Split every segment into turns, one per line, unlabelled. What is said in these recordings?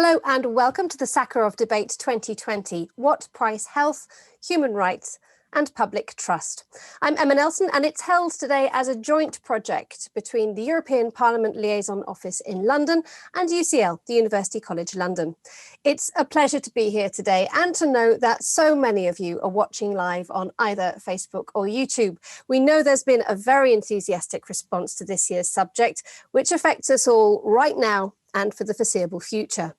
Hello and welcome to the Sakharov Debate 2020, What Price Health, Human Rights and Public Trust. I'm Emma Nelson and it's held today as a joint project between the European Parliament Liaison Office in London and UCL, the University College London. It's a pleasure to be here today and to know that so many of you are watching live on either Facebook or YouTube. We know there's been a very enthusiastic response to this year's subject, which affects us all right now and for the foreseeable future.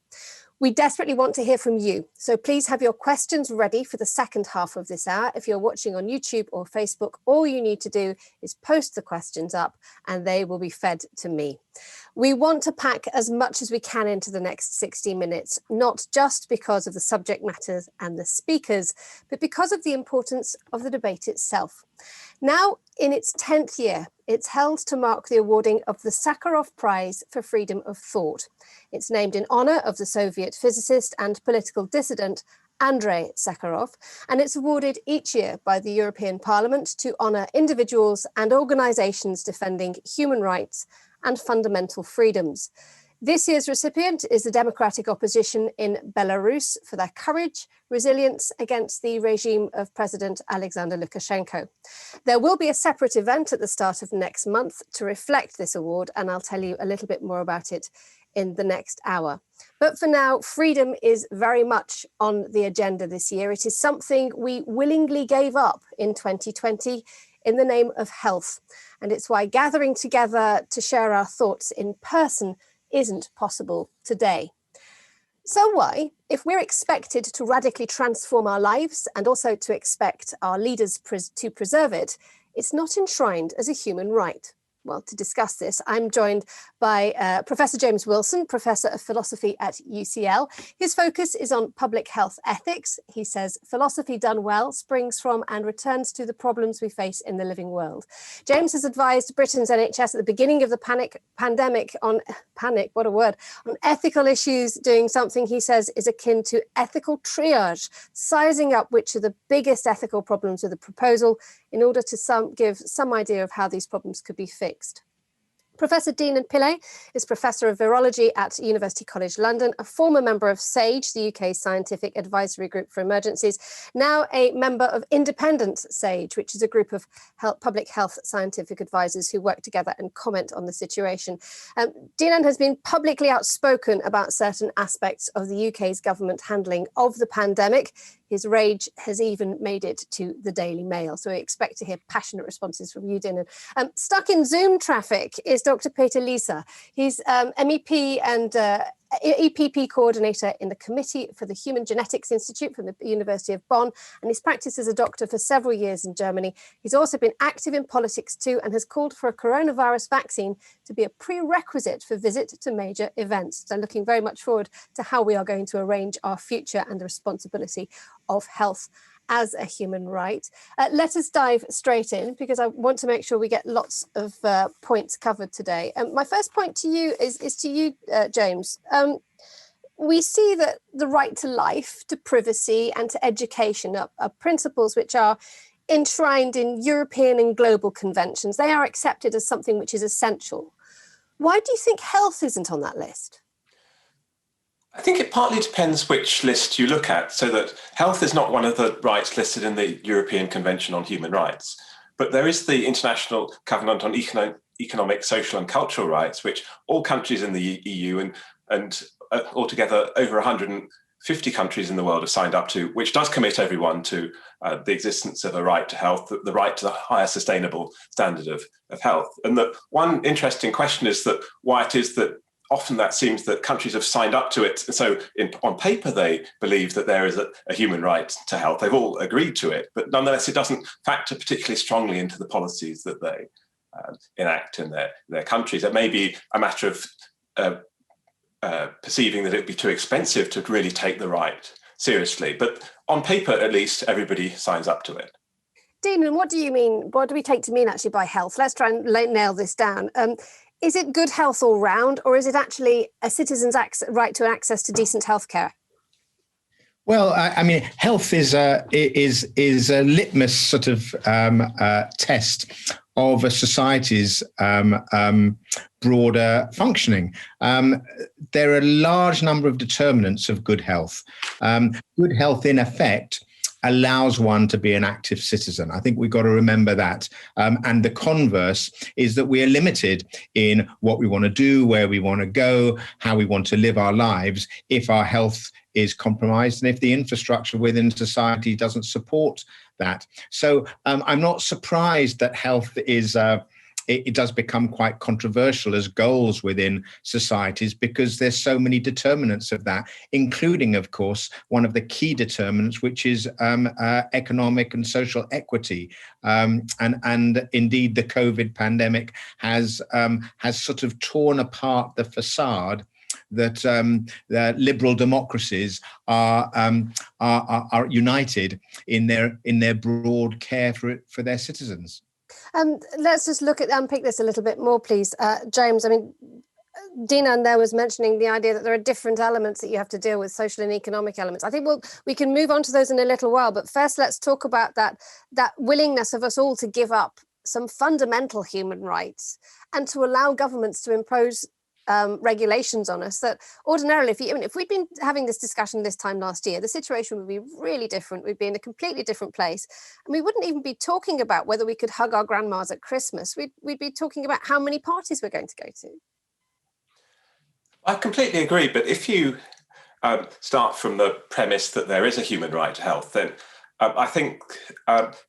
We desperately want to hear from you, so please have your questions ready for the second half of this hour. If you're watching on YouTube or Facebook, all you need to do is post the questions up and they will be fed to me. We want to pack as much as we can into the next 60 minutes, not just because of the subject matters and the speakers, but because of the importance of the debate itself. Now, in its 10th year, it's held to mark the awarding of the Sakharov Prize for Freedom of Thought. It's named in honor of the Soviet physicist and political dissident Andrei Sakharov, and it's awarded each year by the European Parliament to honor individuals and organizations defending human rights and fundamental freedoms. This year's recipient is the democratic opposition in Belarus for their courage, resilience against the regime of President Alexander Lukashenko. There will be a separate event at the start of next month to reflect this award, and I'll tell you a little bit more about it in the next hour. But for now, freedom is very much on the agenda this year. It is something we willingly gave up in 2020 in the name of health. And it's why gathering together to share our thoughts in person isn't possible today. So why, if we're expected to radically transform our lives and also to expect our leaders to preserve it, it's not enshrined as a human right? Well, to discuss this, I'm joined by Professor James Wilson, Professor of Philosophy at UCL. His focus is on public health ethics. He says philosophy done well springs from and returns to the problems we face in the living world. James has advised Britain's NHS at the beginning of the pandemic on ethical issues, doing something he says is akin to ethical triage, sizing up which are the biggest ethical problems with a proposal in order to give some idea of how these problems could be fixed. Professor Deenan Pillay is Professor of Virology at University College London, a former member of SAGE, the UK's Scientific Advisory Group for Emergencies, now a member of Independent SAGE, which is a group of public health scientific advisors who work together and comment on the situation. Deenan has been publicly outspoken about certain aspects of the UK's government handling of the pandemic. His rage has even made it to the Daily Mail. So we expect to hear passionate responses from you, Deenan. Stuck in Zoom traffic is Dr. Peter Lisa. He's MEP and EPP coordinator in the Committee for the Human Genetics Institute from the University of Bonn, and he's practiced as a doctor for several years in Germany. He's also been active in politics too and has called for a coronavirus vaccine to be a prerequisite for visit to major events. So looking very much forward to how we are going to arrange our future and the responsibility of health as a human right. Let us dive straight in because I want to make sure we get lots of points covered today. My first point to you is to you, James. We see that the right to life, to privacy and to education are principles which are enshrined in European and global conventions. They are accepted as something which is essential. Why do you think health isn't on that list?
I think it partly depends which list you look at, so that health is not one of the rights listed in the European Convention on Human Rights, but there is the International Covenant on Economic, Social and Cultural Rights, which all countries in the EU and altogether over 150 countries in the world have signed up to, which does commit everyone to the existence of a right to health, the right to the higher sustainable standard of health. And the one interesting question is that why it is that often that seems that countries have signed up to it. So on paper, they believe that there is a human right to health. They've all agreed to it, but nonetheless, it doesn't factor particularly strongly into the policies that they enact in their countries. It may be a matter of perceiving that it would be too expensive to really take the right seriously. But on paper, at least, everybody signs up to it.
Deenan, what do you mean? What do we take to mean actually by health? Let's try and nail this down. Is it good health all round, or is it actually a citizen's right to access to decent healthcare?
Well, I mean, health is a litmus sort of test of a society's broader functioning. There are a large number of determinants of good health. Good health, in effect, allows one to be an active citizen. I think we've got to remember that. And the converse is that we are limited in what we want to do, where we want to go, how we want to live our lives if our health is compromised and if the infrastructure within society doesn't support that. So I'm not surprised that health is it does become quite controversial as goals within societies, because there's so many determinants of that, including, of course, one of the key determinants, which is economic and social equity. And indeed, the COVID pandemic has sort of torn apart the facade that liberal democracies are united in their broad care for their citizens.
Let's just unpick this a little bit more, please. James, I mean, Dina there was mentioning the idea that there are different elements that you have to deal with, social and economic elements. I think we can move on to those in a little while, but first let's talk about that willingness of us all to give up some fundamental human rights and to allow governments to impose regulations on us that ordinarily, if we'd been having this discussion this time last year, the situation would be really different. We'd be in a completely different place. And we wouldn't even be talking about whether we could hug our grandmas at Christmas. We'd be talking about how many parties we're going to go to.
I completely agree. But if you start from the premise that there is a human right to health, then I think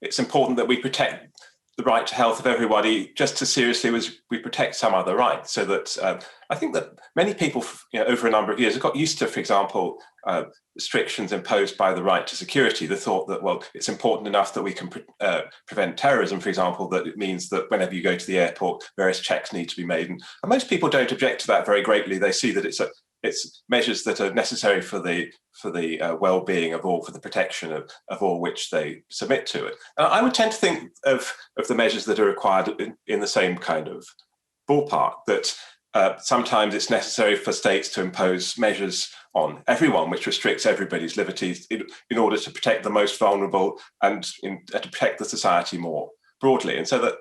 it's important that we protect the right to health of everybody just as seriously as we protect some other rights. So that I think that many people, over a number of years have got used to, for example, restrictions imposed by the right to security. The thought that, well, it's important enough that we can prevent terrorism, for example, that it means that whenever you go to the airport, various checks need to be made. And most people don't object to that very greatly. They see that it's measures that are necessary for the well-being of all, for the protection of all which they submit to it. And I would tend to think of the measures that are required in the same kind of ballpark, that sometimes it's necessary for states to impose measures on everyone which restricts everybody's liberties in order to protect the most vulnerable and to protect the society more broadly. And so that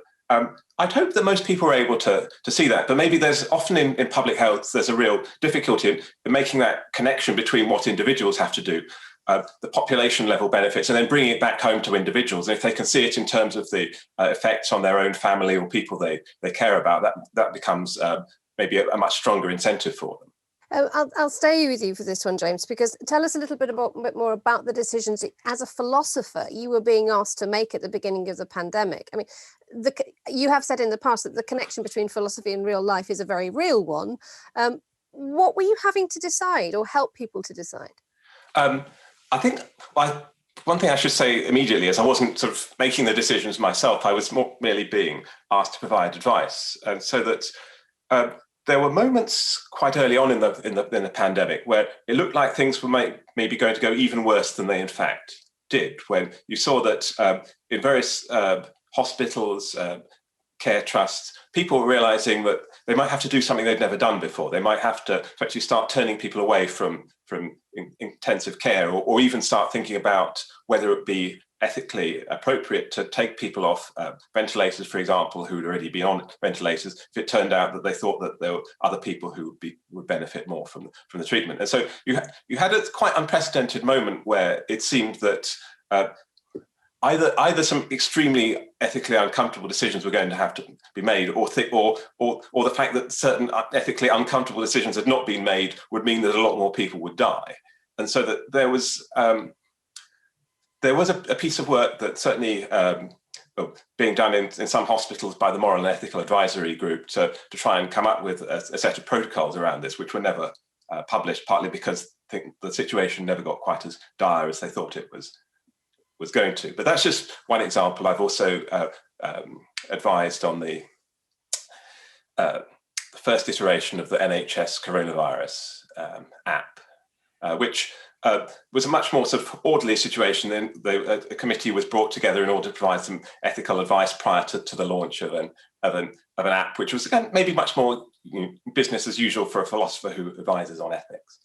I'd hope that most people are able to see that, but maybe there's often in public health, there's a real difficulty in making that connection between what individuals have to do, the population level benefits, and then bringing it back home to individuals. And if they can see it in terms of the effects on their own family or people they care about, that becomes maybe a much stronger incentive for them.
I'll stay with you for this one, James, because tell us a little bit more about the decisions as a philosopher you were being asked to make at the beginning of the pandemic. I mean, you have said in the past that the connection between philosophy and real life is a very real one. What were you having to decide or help people to decide?
I think one thing I should say immediately is I wasn't sort of making the decisions myself. I was merely being asked to provide advice, and so that there were moments quite early on in the pandemic where it looked like things were maybe going to go even worse than they in fact did. When you saw that in various hospitals, care trusts, people were realizing that they might have to do something they'd never done before. They might have to actually start turning people away from intensive care, or even start thinking about whether it be ethically appropriate to take people off ventilators, for example, who'd already been on ventilators, if it turned out that they thought that there were other people who would benefit more from the treatment. And so you had a quite unprecedented moment where it seemed that either some extremely ethically uncomfortable decisions were going to have to be made, or the fact that certain ethically uncomfortable decisions had not been made would mean that a lot more people would die. And so that there was a piece of work that certainly being done in some hospitals by the Moral and Ethical Advisory Group to try and come up with a set of protocols around this, which were never published, partly because I think the situation never got quite as dire as they thought it was going to. But that's just one example. I've also advised on the first iteration of the NHS coronavirus app, which was a much more sort of orderly situation. Then a committee was brought together in order to provide some ethical advice prior to the launch of an app, which was maybe much more business as usual for a philosopher who advises on ethics.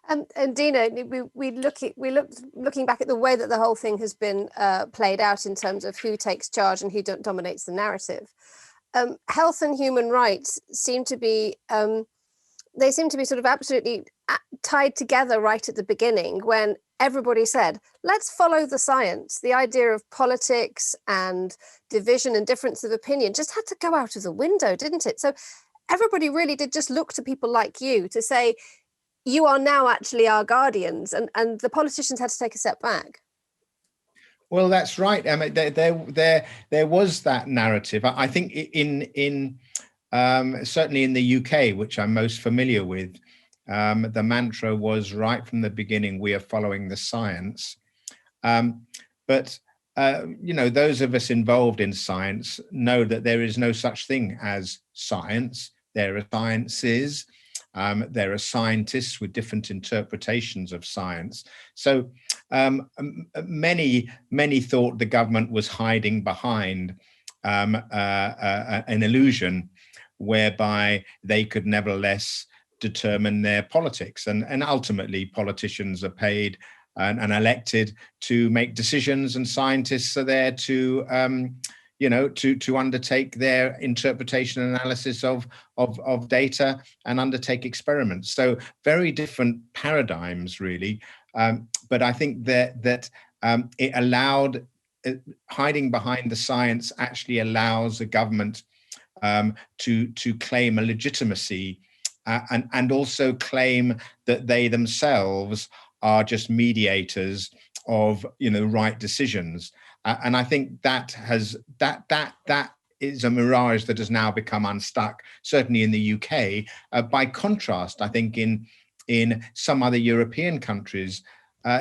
And Dina, looking back at the way that the whole thing has been played out in terms of who takes charge and who dominates the narrative. Health and human rights seem to be sort of absolutely tied together right at the beginning, when everybody said, let's follow the science. The idea of politics and division and difference of opinion just had to go out of the window, didn't it? So everybody really did just look to people like you to say, you are now actually our guardians, and the politicians had to take a step back.
Well, that's right. I mean, there was that narrative. I think in certainly in the UK, which I'm most familiar with, the mantra was right from the beginning, we are following the science. But those of us involved in science know that there is no such thing as science. There are sciences. There are scientists with different interpretations of science. So many thought the government was hiding behind an illusion whereby they could nevertheless determine their politics. And ultimately, politicians are paid and elected to make decisions, and scientists are there to to undertake their interpretation and analysis of data and undertake experiments. So very different paradigms, really. But I think that it allowed, hiding behind the science actually allows the government to claim a legitimacy and also claim that they themselves are just mediators of right decisions. And I think that is a mirage that has now become unstuck, certainly in the UK. By contrast, I think in some other European countries,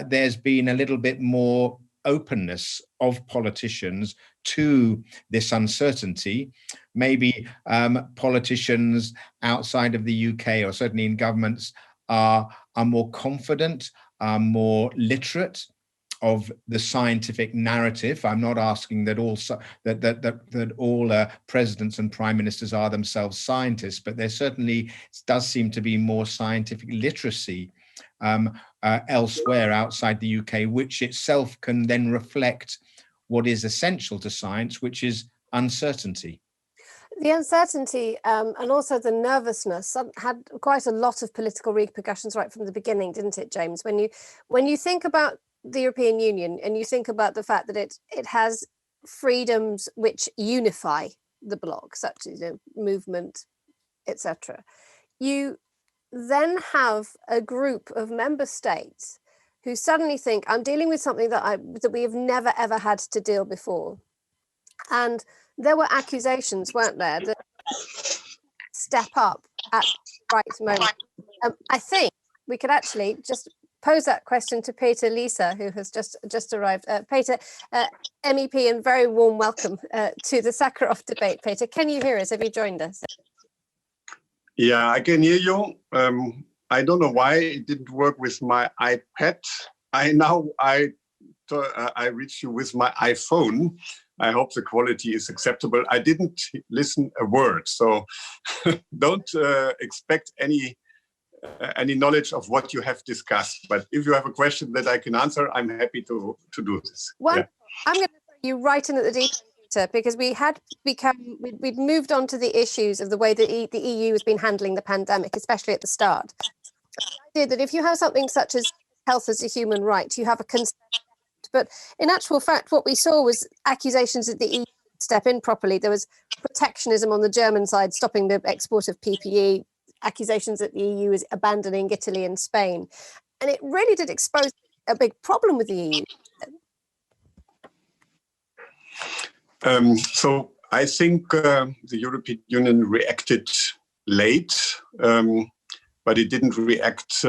there's been a little bit more openness of politicians to this uncertainty. Maybe politicians outside of the UK, or certainly in governments, are more confident, are more literate of the scientific narrative. I'm not asking that all presidents and prime ministers are themselves scientists, but there certainly does seem to be more scientific literacy elsewhere outside the UK, which itself can then reflect what is essential to science, which is uncertainty.
The uncertainty and also the nervousness had quite a lot of political repercussions right from the beginning, didn't it, James? When you think about the European Union and you think about the fact that it has freedoms which unify the bloc, such as movement, etc., you then have a group of member states who suddenly think, I'm dealing with something that we have never ever had to deal before. And there were accusations, weren't there, that step up at the right moment. I think we could actually just pose that question to Peter Lisa, who has just arrived. Peter, MEP, and very warm welcome to the Sakharov debate. Peter, can you hear us? Have you joined us?
Yeah, I can hear you. I don't know why it didn't work with my iPad. I reached you with my iPhone. I hope the quality is acceptable. I didn't listen a word, so don't expect any knowledge of what you have discussed. But if you have a question that I can answer, I'm happy to do this.
Well, yeah. I'm going to throw you right in at the deep end, Peter, because we'd moved on to the issues of the way that the EU has been handling the pandemic, especially at the start. The idea that if you have something such as health as a human right, you have a consent. But in actual fact, what we saw was accusations that the EU would step in properly. There was protectionism on the German side, stopping the export of PPE, accusations that the EU is abandoning Italy and Spain. And it really did expose a big problem with the EU.
So I think the European Union reacted late, but it didn't react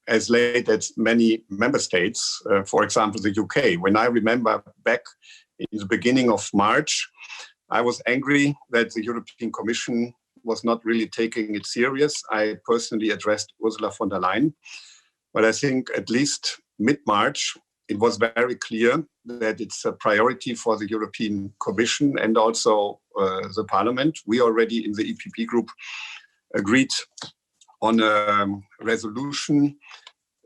as late as many member states, for example, the UK. When I remember back in the beginning of March, I was angry that the European Commission was not really taking it serious. I personally addressed Ursula von der Leyen, but I think at least mid-March, it was very clear that it's a priority for the European Commission and also the Parliament. We already in the EPP group agreed on a resolution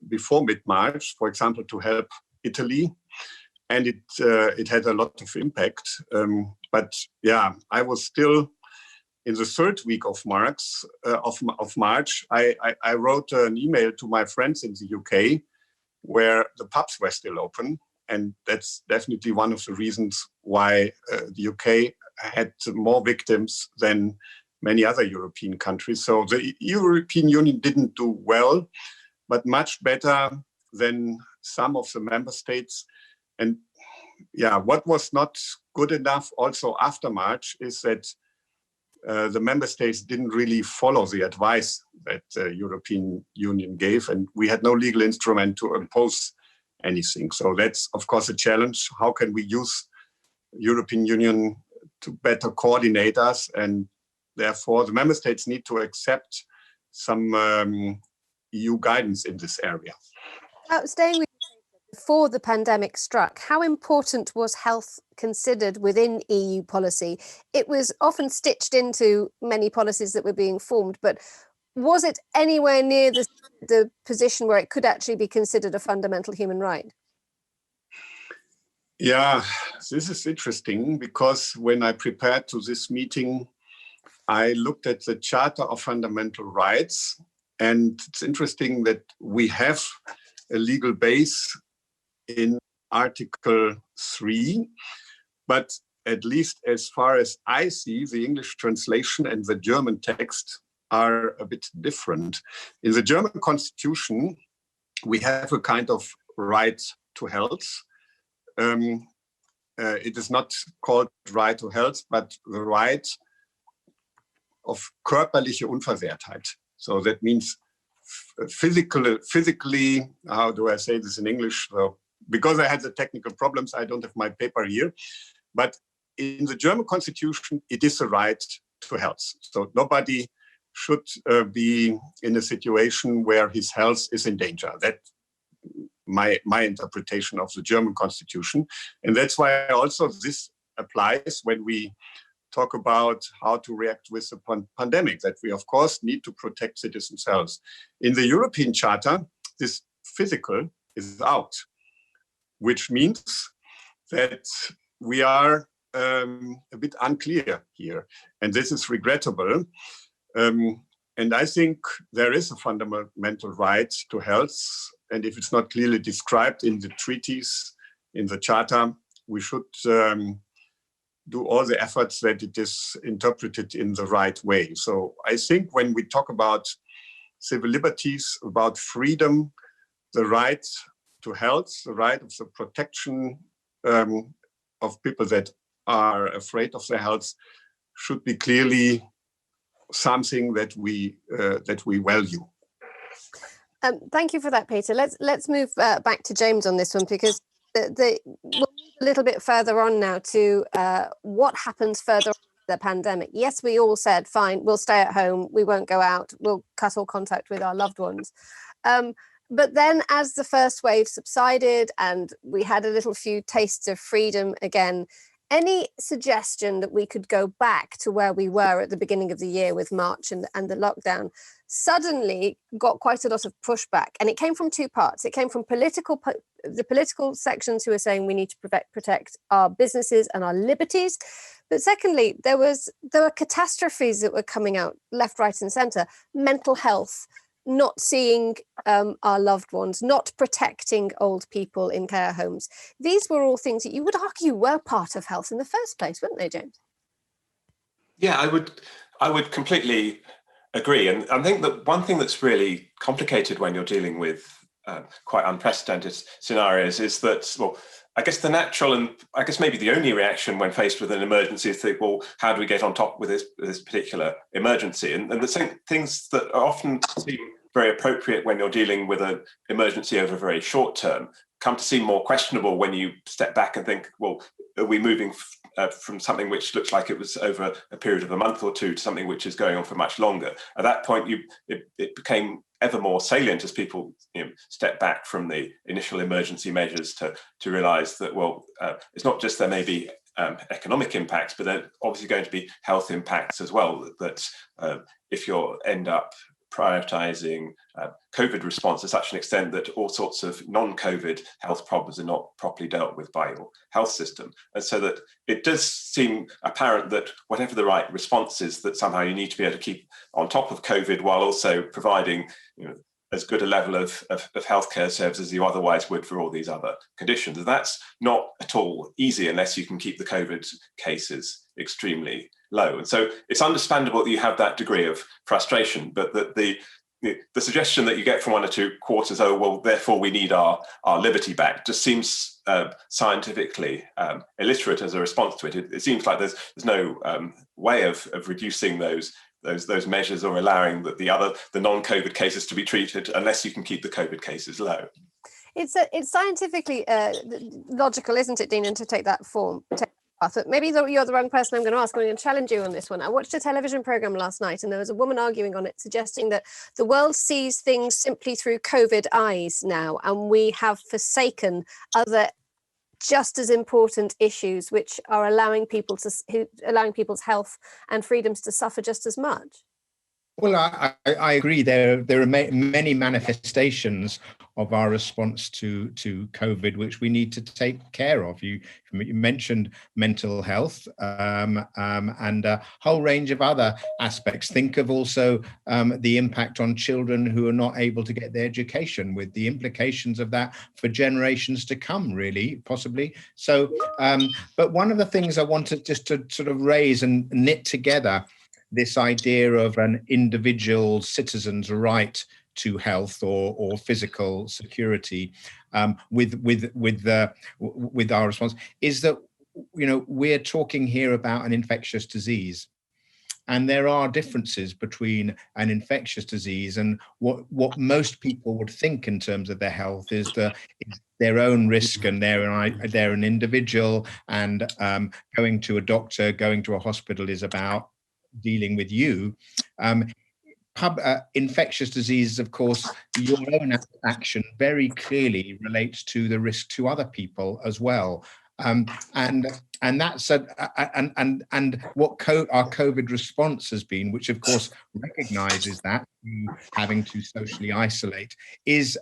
before mid-March, for example, to help Italy, and it had a lot of impact. But yeah, I was still in the third week of March. I wrote an email to my friends in the UK, where the pubs were still open, and that's definitely one of the reasons why the UK had more victims than many other European countries. So the European Union didn't do well, but much better than some of the member states. And yeah, what was not good enough also after March is that the member states didn't really follow the advice that the European Union gave, and we had no legal instrument to impose anything. So that's, of course, a challenge. How can we use European Union to better coordinate us? And therefore, the member states need to accept some EU guidance in this area.
Staying with you, before the pandemic struck, how important was health considered within EU policy? It was often stitched into many policies that were being formed, but was it anywhere near the position where it could actually be considered a fundamental human right?
Yeah, this is interesting, because when I prepared to this meeting, I looked at the Charter of Fundamental Rights, and it's interesting that we have a legal base in Article 3, but at least as far as I see, the English translation and the German text are a bit different. In the German constitution, we have a kind of right to health. It is not called right to health, but the right of körperliche Unversehrtheit. So that means physically, how do I say this in English? So, because I had the technical problems, I don't have my paper here. But in the German constitution, it is a right to health. So nobody should be in a situation where his health is in danger. That's my interpretation of the German constitution. And that's why also this applies when we talk about how to react with the pandemic, that we, of course, need to protect citizens' health. In the European Charter, this physical is out, which means that we are a bit unclear here. And this is regrettable. And I think there is a fundamental right to health. And if it's not clearly described in the treaties, in the Charter, we should do all the efforts that it is interpreted in the right way. So I think when we talk about civil liberties, about freedom, the right to health, the right of the protection of people that are afraid of their health, should be clearly something that we value.
Thank you for that, Peter. Let's move back to James on this one, because we'll move a little bit further on now to what happens further on the pandemic. Yes, we all said, fine, we'll stay at home, we won't go out, we'll cut all contact with our loved ones. But then as the first wave subsided and we had a little few tastes of freedom again, any suggestion that we could go back to where we were at the beginning of the year with March and the lockdown suddenly got quite a lot of pushback. And it came from two parts. It came from the political sections who were saying we need to protect our businesses and our liberties. But secondly, there were catastrophes that were coming out left, right and centre. Mental health, not seeing our loved ones, not protecting old people in care homes. These were all things that you would argue were part of health in the first place, wouldn't they, James?
Yeah, I would completely agree. And I think that one thing that's really complicated when you're dealing with quite unprecedented scenarios is that, well, I guess the natural and I guess maybe the only reaction when faced with an emergency is to think, well, how do we get on top with this particular emergency? And the same things that often seem very appropriate when you're dealing with an emergency over a very short term come to seem more questionable when you step back and think, well, are we moving from something which looks like it was over a period of a month or two to something which is going on for much longer? At that point, it became ever more salient as people step back from the initial emergency measures to realise that, well, it's not just there may be economic impacts, but there are obviously going to be health impacts as well. That if you end up prioritizing COVID response to such an extent that all sorts of non-COVID health problems are not properly dealt with by your health system. And so that it does seem apparent that whatever the right response is, that somehow you need to be able to keep on top of COVID while also providing, as good a level of healthcare service as you otherwise would for all these other conditions. And that's not at all easy unless you can keep the COVID cases extremely low. And so it's understandable that you have that degree of frustration, but that the suggestion that you get from one or two quarters, oh, well, therefore we need our liberty back, just seems scientifically illiterate as a response to it. It seems like there's no way of reducing those measures or allowing the non-COVID cases to be treated unless you can keep the COVID cases low.
It's scientifically logical, isn't it, Dean, to take that form? But maybe you're the wrong person I'm going to ask. I'm going to challenge you on this one. I watched a television program last night and there was a woman arguing on it, suggesting that the world sees things simply through COVID eyes now, and we have forsaken other just as important issues which are allowing people's health and freedoms to suffer just as much.
Well, I agree. There are many manifestations of our response to COVID which we need to take care of. You mentioned mental health and a whole range of other aspects. Think of also the impact on children who are not able to get their education, with the implications of that for generations to come, really, possibly. So, but one of the things I wanted just to sort of raise and knit together, this idea of an individual citizen's right to health or physical security, with our response, is that we're talking here about an infectious disease, and there are differences between an infectious disease and what most people would think in terms of their health is their own risk, and they're an individual, and going to a doctor, going to a hospital is about dealing with you. Infectious diseases, of course, your own action very clearly relates to the risk to other people as well. And that's and what our COVID response has been, which of course recognizes that having to socially isolate, is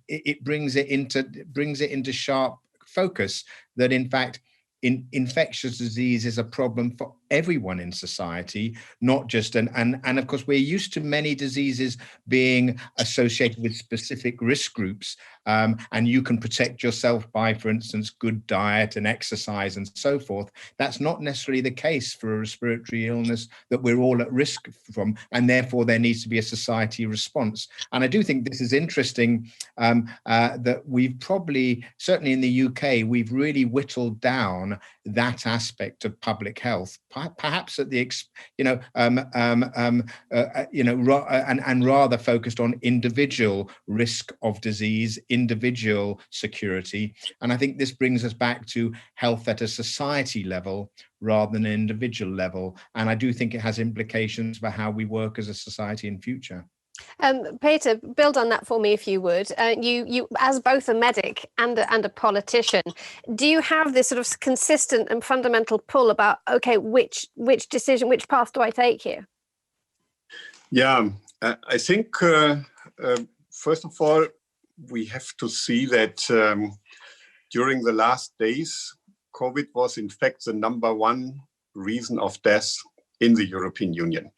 it brings it into sharp focus that in fact infectious disease is a problem for everyone in society, not just and of course we're used to many diseases being associated with specific risk groups, and you can protect yourself by, for instance, good diet and exercise and so forth. That's not necessarily the case for a respiratory illness that we're all at risk from, and therefore there needs to be a society response. And I do think this is interesting, that we've probably, certainly in the UK, we've really whittled down that aspect of public health, perhaps at the and rather focused on individual risk of disease, individual security. And I think this brings us back to health at a society level rather than an individual level. And I do think it has implications for how we work as a society in future.
Peter, build on that for me if you would. You as both a medic and a politician, do you have this sort of consistent and fundamental pull about, okay, which decision, which path do I take here?
Yeah, I think first of all, we have to see that during the last days, COVID was in fact the #1 reason of death in the European Union.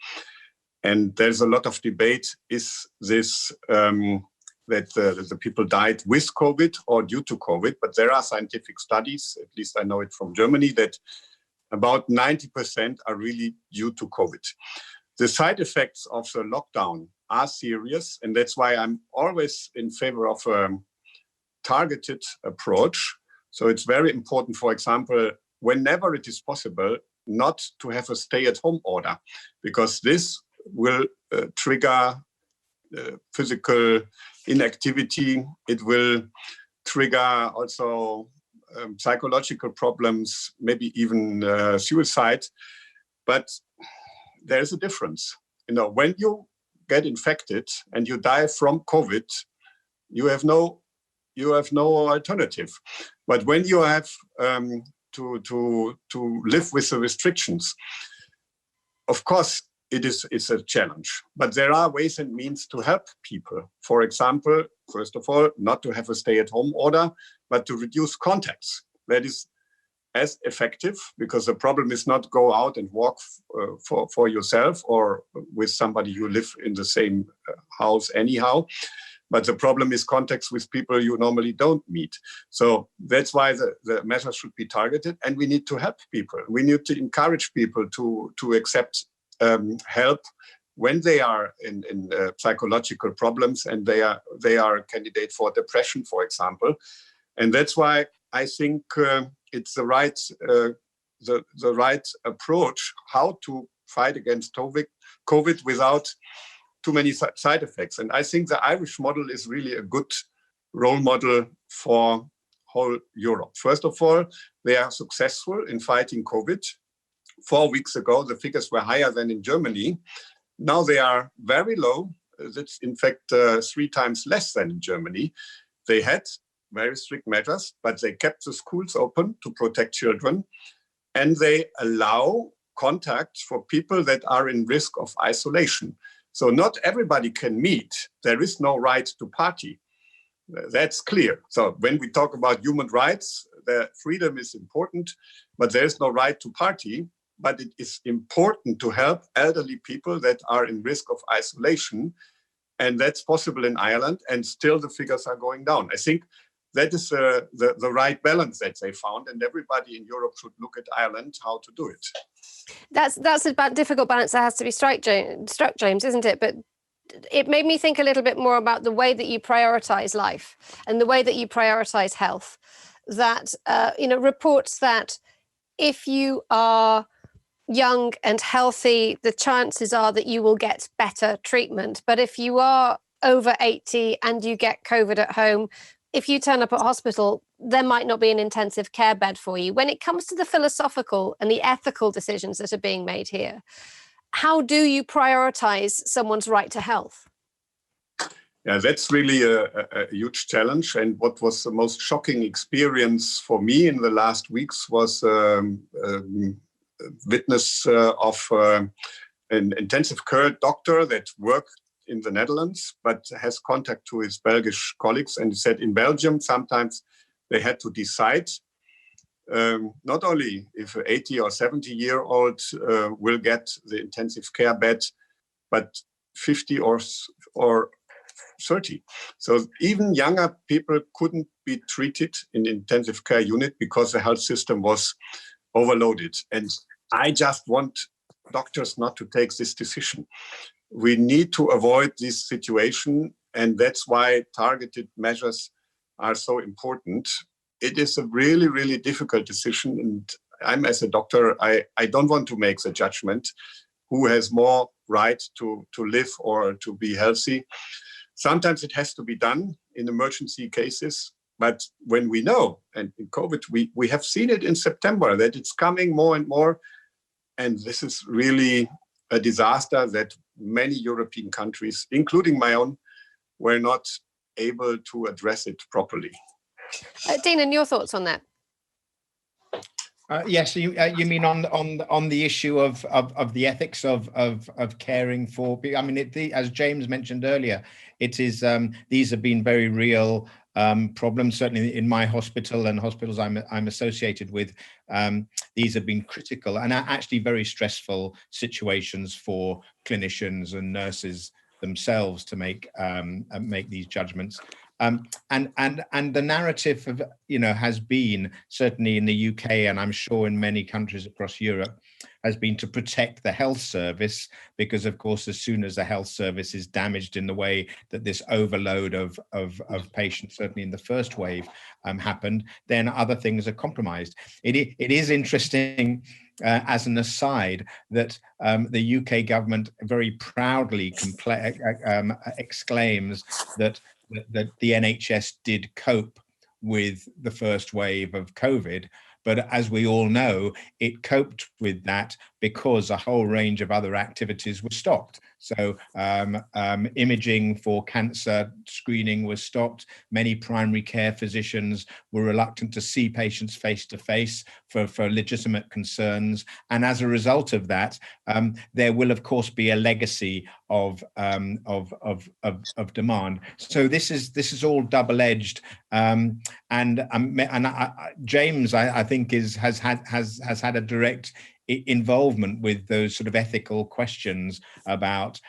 And there's a lot of debate, is this that the people died with COVID or due to COVID? But there are scientific studies, at least I know it from Germany, that about 90% are really due to COVID. The side effects of the lockdown are serious, and that's why I'm always in favor of a targeted approach. So it's very important, for example, whenever it is possible, not to have a stay-at-home order, because this will trigger physical inactivity. It will trigger also psychological problems, maybe even suicide. But there is a difference. When you get infected and you die from COVID, you have no alternative. But when you have to live with the restrictions, of course, it's a challenge. But there are ways and means to help people. For example, first of all, not to have a stay-at-home order, but to reduce contacts. That is as effective, because the problem is not go out and walk for yourself or with somebody you live in the same house anyhow. But the problem is contacts with people you normally don't meet. So that's why the measures should be targeted, and we need to help people. We need to encourage people to accept help when they are in psychological problems and they are a candidate for depression, for example. And that's why I think it's the right approach how to fight against COVID without too many side effects. And I think the Irish model is really a good role model for whole Europe. First of all, they are successful in fighting COVID. 4 weeks ago, the figures were higher than in Germany. Now they are very low. That's in fact 3 times less than in Germany. They had very strict measures, but they kept the schools open to protect children. And they allow contact for people that are in risk of isolation. So not everybody can meet. There is no right to party. That's clear. So when we talk about human rights, the freedom is important, but there is no right to party. But it is important to help elderly people that are in risk of isolation. And that's possible in Ireland, and still the figures are going down. I think that is the right balance that they found, and everybody in Europe should look at Ireland, how to do it.
That's a difficult balance that has to be struck, James, isn't it? But it made me think a little bit more about the way that you prioritize life and the way that you prioritize health. That, reports that if you are young and healthy, the chances are that you will get better treatment. But if you are over 80 and you get COVID at home, if you turn up at hospital, there might not be an intensive care bed for you. When it comes to the philosophical and the ethical decisions that are being made here, how do you prioritize someone's right to health?
Yeah, that's really a huge challenge. And what was the most shocking experience for me in the last weeks was witness of an intensive care doctor that worked in the Netherlands, but has contact to his Belgish colleagues. And he said in Belgium, sometimes they had to decide not only if an 80 or 70-year-old will get the intensive care bed, but 50 or 30. So even younger people couldn't be treated in intensive care unit because the health system was overloaded. And I just want doctors not to take this decision. We need to avoid this situation, and that's why targeted measures are so important. It is a really, really difficult decision, and I'm, as a doctor, I don't want to make the judgment who has more right to live or to be healthy. Sometimes it has to be done in emergency cases, but when we know, and in COVID, we have seen it in September, that it's coming more and more, and this is really a disaster that many European countries, including my own, were not able to address it properly.
Dean, and your thoughts on that?
Yes, you mean on the issue of the ethics of caring for people. I mean, as James mentioned earlier, it is these have been very real problems. Certainly in my hospital and hospitals I'm associated with, these have been critical and actually very stressful situations for clinicians and nurses themselves to make these judgments. And the narrative of, has been, certainly in the UK, and I'm sure in many countries across Europe, has been to protect the health service, because of course, as soon as the health service is damaged in the way that this overload of patients, certainly in the first wave, happened, then other things are compromised. It is interesting, as an aside, that the UK government very proudly exclaims that the NHS did cope with the first wave of COVID. But as we all know, it coped with that because a whole range of other activities were stopped. So imaging for cancer screening was stopped. Many primary care physicians were reluctant to see patients face to face for legitimate concerns. And as a result of that, there will of course be a legacy of demand. So this is all double-edged, James, I think has had a direct involvement with those sort of ethical questions about,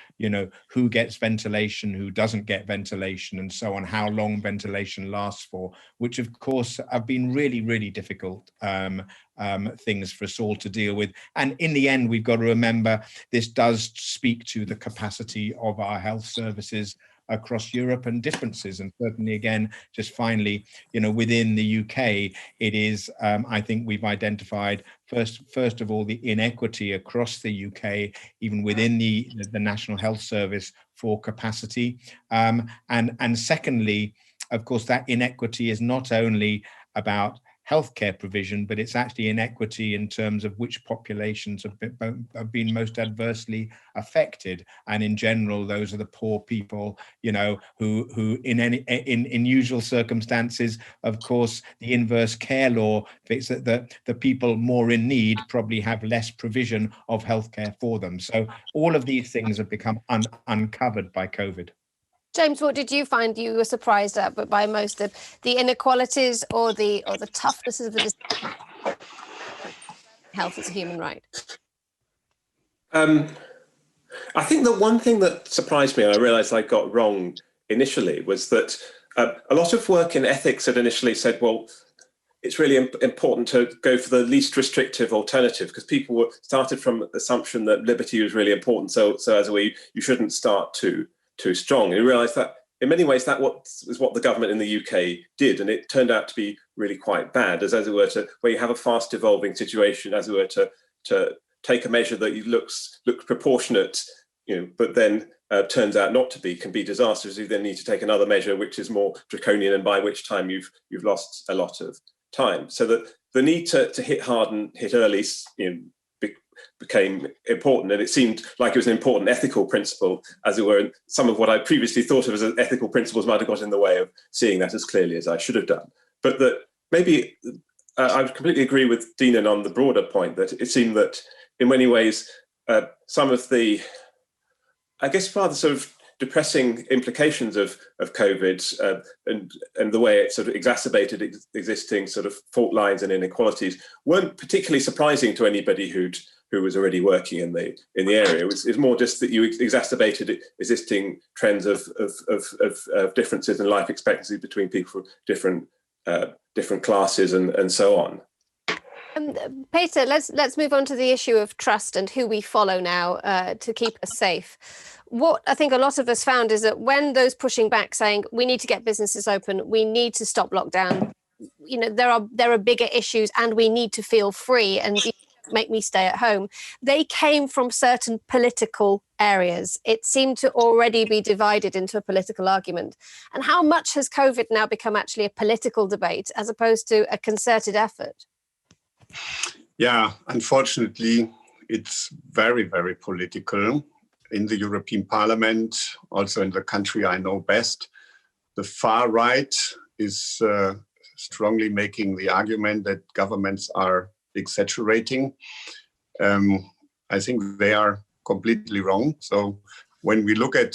who gets ventilation, who doesn't get ventilation, and so on, how long ventilation lasts for, which of course have been really, really difficult things for us all to deal with. And in the end, we've got to remember this does speak to the capacity of our health services across Europe and differences. And certainly, again, just finally, within the UK, it is, I think we've identified first of all, the inequity across the UK, even within the National Health Service for capacity. And secondly, of course, that inequity is not only about healthcare provision, but it's actually inequity in terms of which populations have been most adversely affected. And in general, those are the poor people, who in usual circumstances, of course, the inverse care law fits that the people more in need probably have less provision of healthcare for them. So all of these things have become uncovered by COVID.
James, what did you find you were surprised at, but by most of the inequalities or the toughness of the health as a human right?
I think the one thing that surprised me, and I realised I got wrong initially, was that a lot of work in ethics had initially said, well, it's really important to go for the least restrictive alternative, because people started from the assumption that liberty was really important. So as a way, you shouldn't start too strong. And you realise that in many ways that was what the government in the UK did, and it turned out to be really quite bad, as it were, where you have a fast evolving situation, as it were, to take a measure that looks proportionate, but then turns out not to be, can be disastrous. You then need to take another measure which is more draconian, and by which time you've lost a lot of time. So that the need to hit hard and hit early, became important, and it seemed like it was an important ethical principle, as it were. And some of what I previously thought of as ethical principles might have got in the way of seeing that as clearly as I should have done. But that maybe I would completely agree with Dinan on the broader point that it seemed that in many ways some of the, I guess, rather sort of depressing implications of COVID and the way it sort of exacerbated existing sort of fault lines and inequalities weren't particularly surprising to anybody who was already working in the area. It was more just that you exacerbated existing trends of differences in life expectancy between people from different classes and so on.
Peter, let's move on to the issue of trust and who we follow now to keep us safe. What I think a lot of us found is that when those pushing back saying we need to get businesses open, we need to stop lockdown, there are bigger issues and we need to feel free and make me stay at home, they came from certain political areas. It seemed to already be divided into a political argument. And how much has COVID now become actually a political debate as opposed to a concerted effort?
Yeah, unfortunately, it's very, very political. In the European Parliament, also in the country I know best, the far right is strongly making the argument that governments are exaggerating. I think they are completely wrong. So when we look at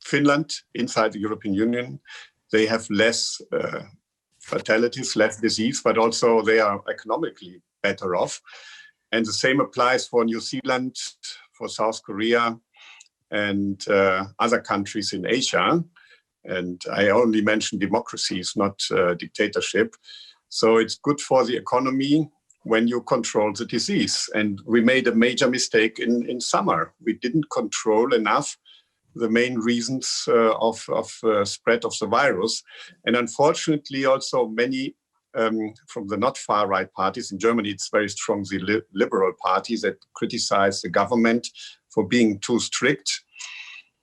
Finland inside the European Union, they have less fatalities, less disease, but also they are economically better off. And the same applies for New Zealand, for South Korea, and other countries in Asia. And I only mention democracies, not dictatorship. So it's good for the economy when you control the disease. And we made a major mistake in summer. We didn't control enough the main reasons of spread of the virus. And unfortunately, also many from the not far right parties in Germany, it's very strong, the liberal parties that criticize the government for being too strict.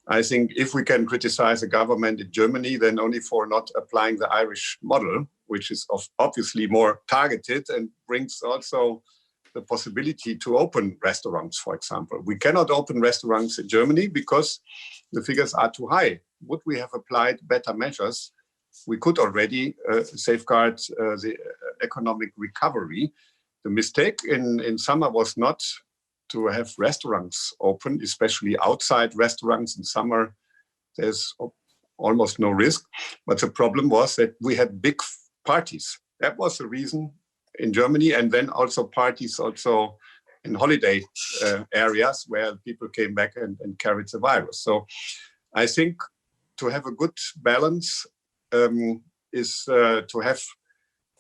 I think if we can criticize the government in Germany, then only for not applying the Irish model, which is obviously more targeted and brings also the possibility to open restaurants, for example. We cannot open restaurants in Germany because the figures are too high. Would we have applied better measures, we could already safeguard the economic recovery. The mistake in summer was not to have restaurants open, especially outside restaurants in summer. There's almost no risk. But the problem was that we had big parties. That was the reason in Germany, and then also parties also in holiday areas where people came back and carried the virus. So I think to have a good balance is to have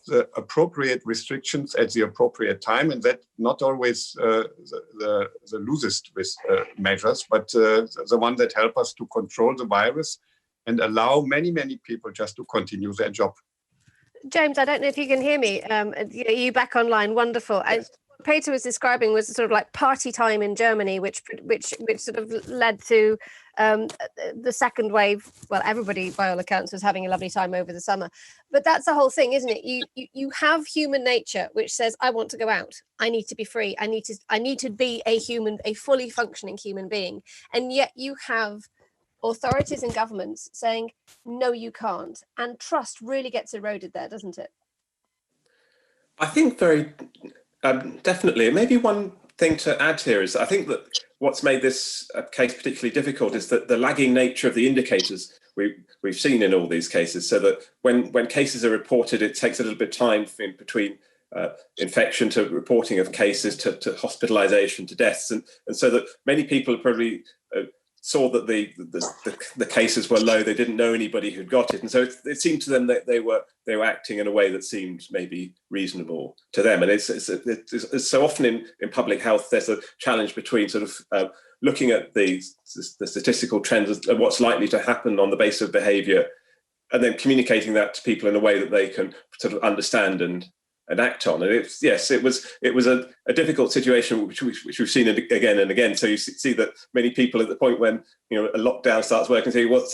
the appropriate restrictions at the appropriate time, and that not always the loosest measures, but the one that help us to control the virus and allow many people just to continue their job.
James, I don't know if you can hear me. You back online? Wonderful.
Yes.
What Peter was describing was sort of like party time in Germany, which sort of led to the second wave. Well, everybody, by all accounts, was having a lovely time over the summer. But that's the whole thing, isn't it? You have human nature, which says, I want to go out. I need to be free. I need to be a fully functioning human being. And yet you have authorities and governments saying, no, you can't. And trust really gets eroded there, doesn't it?
I think very definitely. And maybe one thing to add here is I think that what's made this case particularly difficult is that the lagging nature of the indicators we've seen in all these cases, so that when cases are reported, it takes a little bit of time in between infection to reporting of cases to hospitalization to deaths. And so that many people probably saw that the cases were low. They didn't know anybody who'd got it, and so it seemed to them that they were acting in a way that seemed maybe reasonable to them. And it's so often in public health, there's a challenge between sort of looking at the statistical trends and what's likely to happen on the basis of behaviour, and then communicating that to people in a way that they can sort of understand and act on. And it was a difficult situation which we've seen again and again. So you see that many people at the point when a lockdown starts working say, well,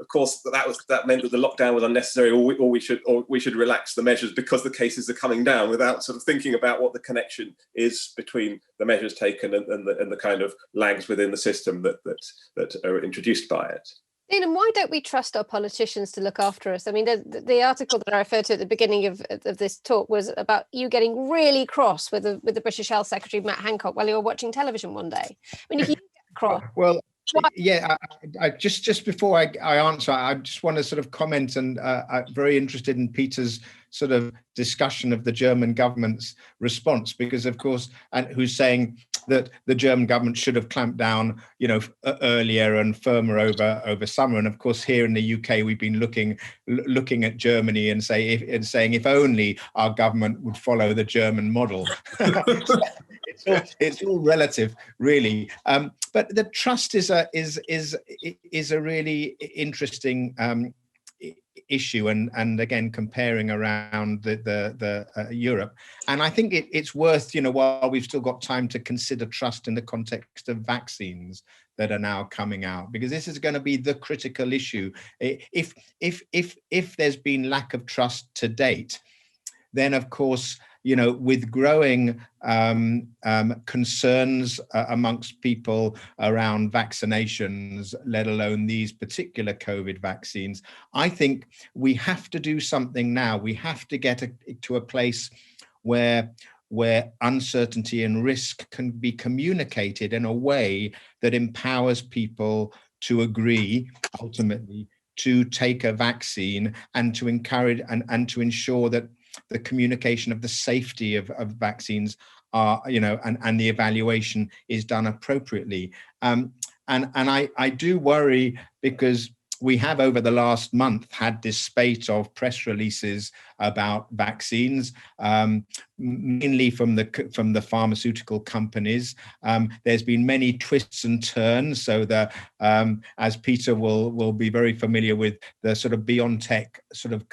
of course that meant that the lockdown was unnecessary, or we should relax the measures because the cases are coming down, without sort of thinking about what the connection is between the measures taken and the kind of lags within the system that are introduced by it.
And why don't we trust our politicians to look after us? I mean, the article that I referred to at the beginning of this talk was about you getting really cross with the British Health Secretary, Matt Hancock, while you were watching television one day. I mean, if you get cross...
Well, yeah, I just before I answer, I just want to sort of comment, and I'm very interested in Peter's sort of discussion of the German government's response, because of course, and who's saying that the German government should have clamped down, earlier and firmer over summer. And of course, here in the UK, we've been looking at Germany and saying if only our government would follow the German model. It's all relative, really. But the trust is a really interesting issue, and again comparing around the Europe, and I think it's worth while we've still got time to consider trust in the context of vaccines that are now coming out, because this is going to be the critical issue. If there's been lack of trust to date, then of course, with growing concerns amongst people around vaccinations, let alone these particular COVID vaccines, I think we have to do something now. We have to get to a place where uncertainty and risk can be communicated in a way that empowers people to agree, ultimately, to take a vaccine, and to encourage and to ensure that the communication of the safety of vaccines are, and the evaluation is done appropriately. And I do worry, because we have over the last month had this spate of press releases about vaccines, mainly from the pharmaceutical companies. There's been many twists and turns. So as Peter will be very familiar with, the sort of BioNTech sort of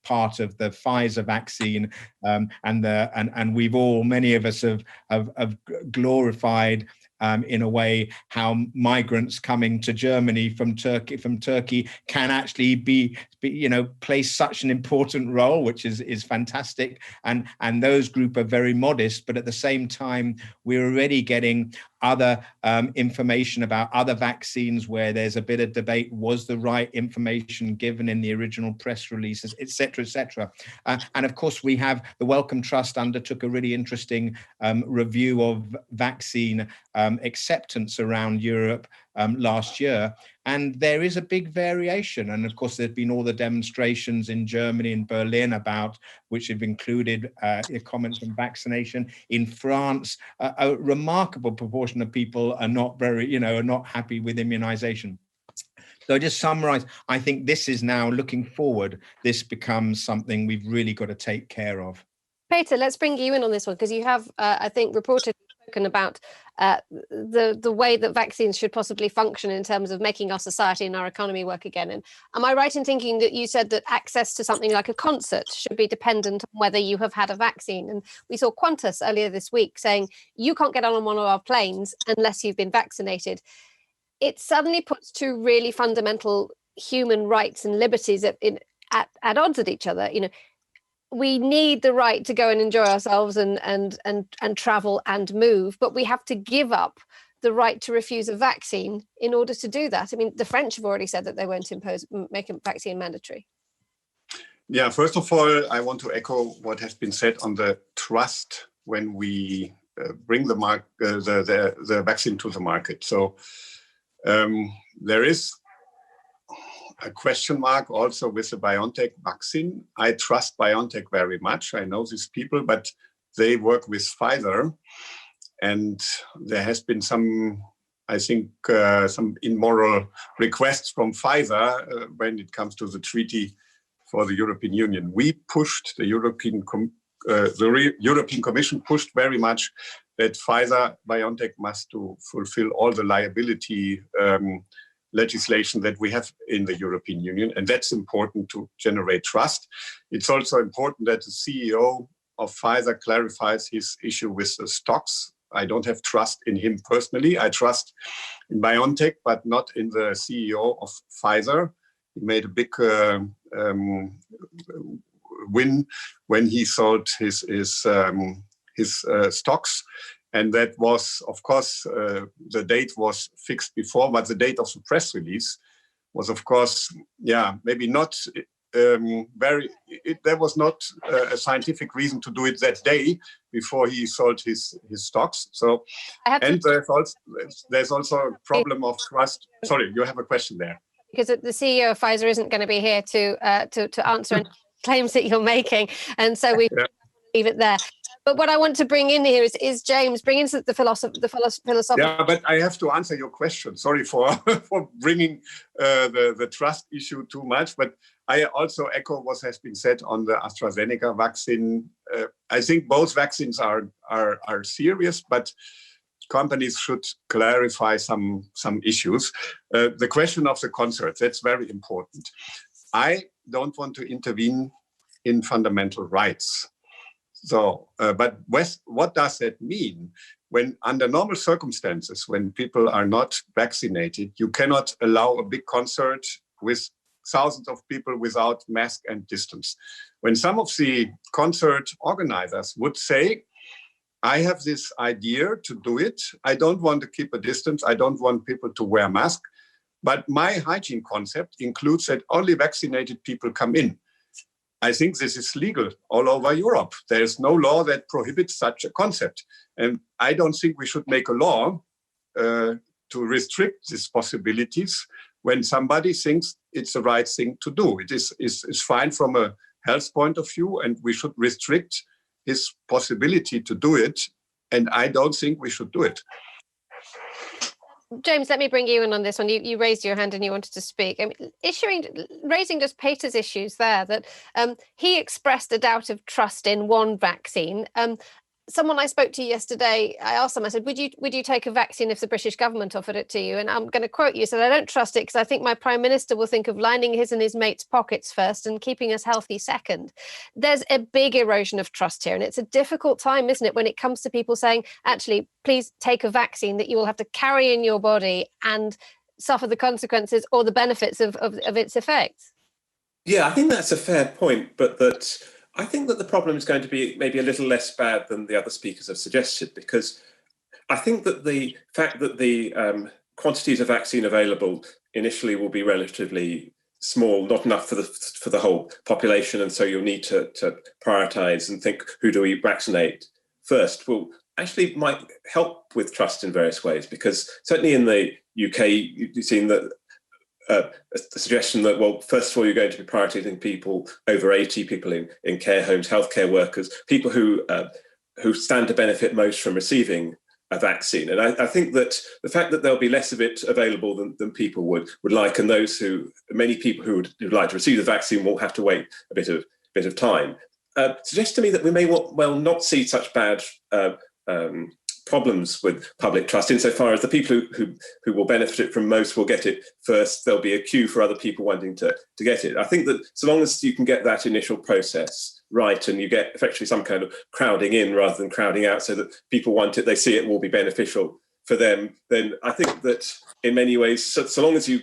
part of the Pfizer vaccine, and we've all, many of us have glorified in a way, how migrants coming to Germany from Turkey can actually be play such an important role, which is fantastic. And those group are very modest, but at the same time, we're already getting other information about other vaccines where there's a bit of debate. Was the right information given in the original press releases, et cetera, et cetera. And of course, we have the Wellcome Trust undertook a really interesting review of vaccine acceptance around Europe last year. And there is a big variation. And of course, there's been all the demonstrations in Germany and Berlin about which have included comments on vaccination. In France, a remarkable proportion of people are not are not happy with immunization. So just summarize, I think this is now looking forward, this becomes something we've really got to take care of.
Peter, let's bring you in on this one, because you have, I think, reported spoken about the way that vaccines should possibly function in terms of making our society and our economy work again. And am I right in thinking that you said that access to something like a concert should be dependent on whether you have had a vaccine? And we saw Qantas earlier this week saying you can't get on one of our planes unless you've been vaccinated. It suddenly puts two really fundamental human rights and liberties at odds at each other. We need the right to go and enjoy ourselves and travel and move, but we have to give up the right to refuse a vaccine in order to do that. I mean, the French have already said that they won't make a vaccine mandatory.
Yeah, first of all, I want to echo what has been said on the trust when we bring the vaccine to the market. So there is a question mark also with the BioNTech vaccine. I trust BioNTech very much. I know these people, but they work with Pfizer. And there has been some immoral requests from Pfizer when it comes to the treaty for the European Union. We pushed, the European Commission pushed very much that Pfizer-BioNTech must to fulfill all the liability legislation that we have in the European Union. And that's important to generate trust. It's also important that the CEO of Pfizer clarifies his issue with the stocks. I don't have trust in him personally. I trust in BioNTech, but not in the CEO of Pfizer. He made a big win when he sold his stocks. And that was, of course, the date was fixed before, but the date of the press release was, of course, maybe not there was not a scientific reason to do it that day before he sold his stocks. So, and there's also a problem of trust. Sorry, you have a question there.
Because the CEO of Pfizer isn't going to be here to answer any claims that you're making, and so we leave it there. But what I want to bring in here is James, bring in the philosophical.
Yeah, but I have to answer your question. Sorry for bringing the trust issue too much. But I also echo what has been said on the AstraZeneca vaccine. I think both vaccines are serious, but companies should clarify some issues. The question of the concerts, that's very important. I don't want to intervene in fundamental rights. So, but what does that mean? When under normal circumstances, when people are not vaccinated, you cannot allow a big concert with thousands of people without mask and distance. When some of the concert organizers would say, I have this idea to do it. I don't want to keep a distance. I don't want people to wear masks. But my hygiene concept includes that only vaccinated people come in. I think this is legal all over Europe. There is no law that prohibits such a concept. And I don't think we should make a law to restrict these possibilities when somebody thinks it's the right thing to do. It is fine from a health point of view, and we should restrict his possibility to do it. And I don't think we should do it.
James, let me bring you in on this one. You raised your hand and you wanted to speak. I mean, raising just Peter's issues there, that he expressed a doubt of trust in one vaccine. someone I spoke to yesterday, I asked them, I said, would you take a vaccine if the British government offered it to you? And I'm going to quote you, said, I don't trust it because I think my prime minister will think of lining his and his mates' pockets first and keeping us healthy second. There's a big erosion of trust here. And it's a difficult time, isn't it, when it comes to people saying, actually, please take a vaccine that you will have to carry in your body and suffer the consequences or the benefits of its effects.
Yeah, I think that's a fair point, but I think that the problem is going to be maybe a little less bad than the other speakers have suggested, because I think that the fact that the quantities of vaccine available initially will be relatively small, not enough for the whole population, and so you'll need to prioritise and think, who do we vaccinate first? Will actually might help with trust in various ways, because certainly in the UK, you've seen that a suggestion that, well, first of all, you're going to be prioritising people over 80, people in care homes, healthcare workers, people who stand to benefit most from receiving a vaccine. And I think that the fact that there'll be less of it available than people would like, and many people who would like to receive the vaccine will have to wait a bit of time, suggests to me that we may well not see such bad problems with public trust, insofar as the people who will benefit from most will get it first. There'll be a queue for other people wanting to get it. I think that so long as you can get that initial process right, and you get effectively some kind of crowding in rather than crowding out, so that people want it, they see it will be beneficial for them, then I think that in many ways, so long as you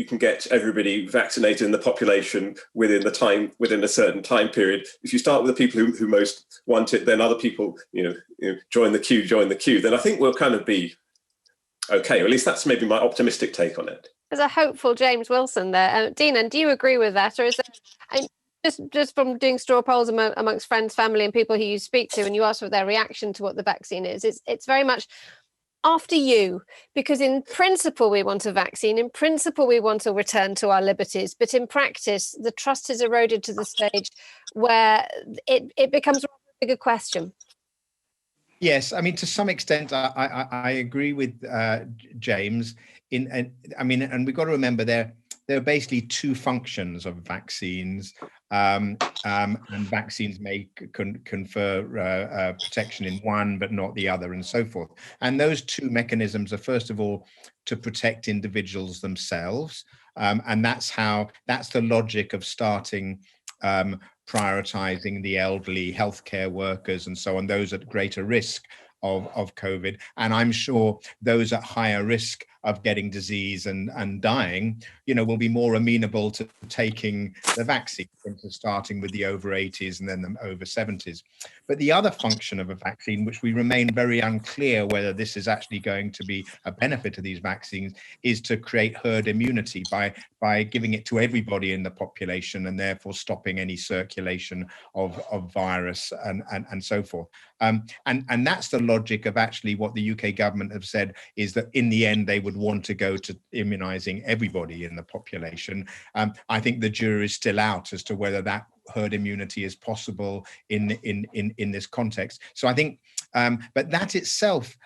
can get everybody vaccinated in the population within a certain time period. If you start with the people who most want it, then other people, join the queue. Then I think we'll kind of be okay, or at least that's maybe my optimistic take on it.
There's a hopeful James Wilson there. Dina, do you agree with that, or is there, just from doing straw polls amongst friends, family, and people who you speak to, and you ask for their reaction to what the vaccine is? It's very much after you, because in principle we want a vaccine, in principle we want to return to our liberties, but in practice the trust has eroded to the stage where it becomes a bigger question.
Yes, I mean, to some extent, I agree with James. And we've got to remember there are basically two functions of vaccines, and vaccines may confer protection in one but not the other, and so forth. And those two mechanisms are, first of all, to protect individuals themselves, and that's the logic of starting prioritizing the elderly, healthcare workers, and so on, those at greater risk of COVID. And I'm sure those at higher risk of getting disease and dying, will be more amenable to taking the vaccine, starting with the over 80s and then the over 70s. But the other function of a vaccine, which we remain very unclear whether this is actually going to be a benefit to these vaccines, is to create herd immunity by giving it to everybody in the population, and therefore stopping any circulation of virus and so forth. And that's the logic of actually what the UK government have said, is that in the end they would want to go to immunizing everybody in the population. I think the jury is still out as to whether that herd immunity is possible in this context. So I think, but that itself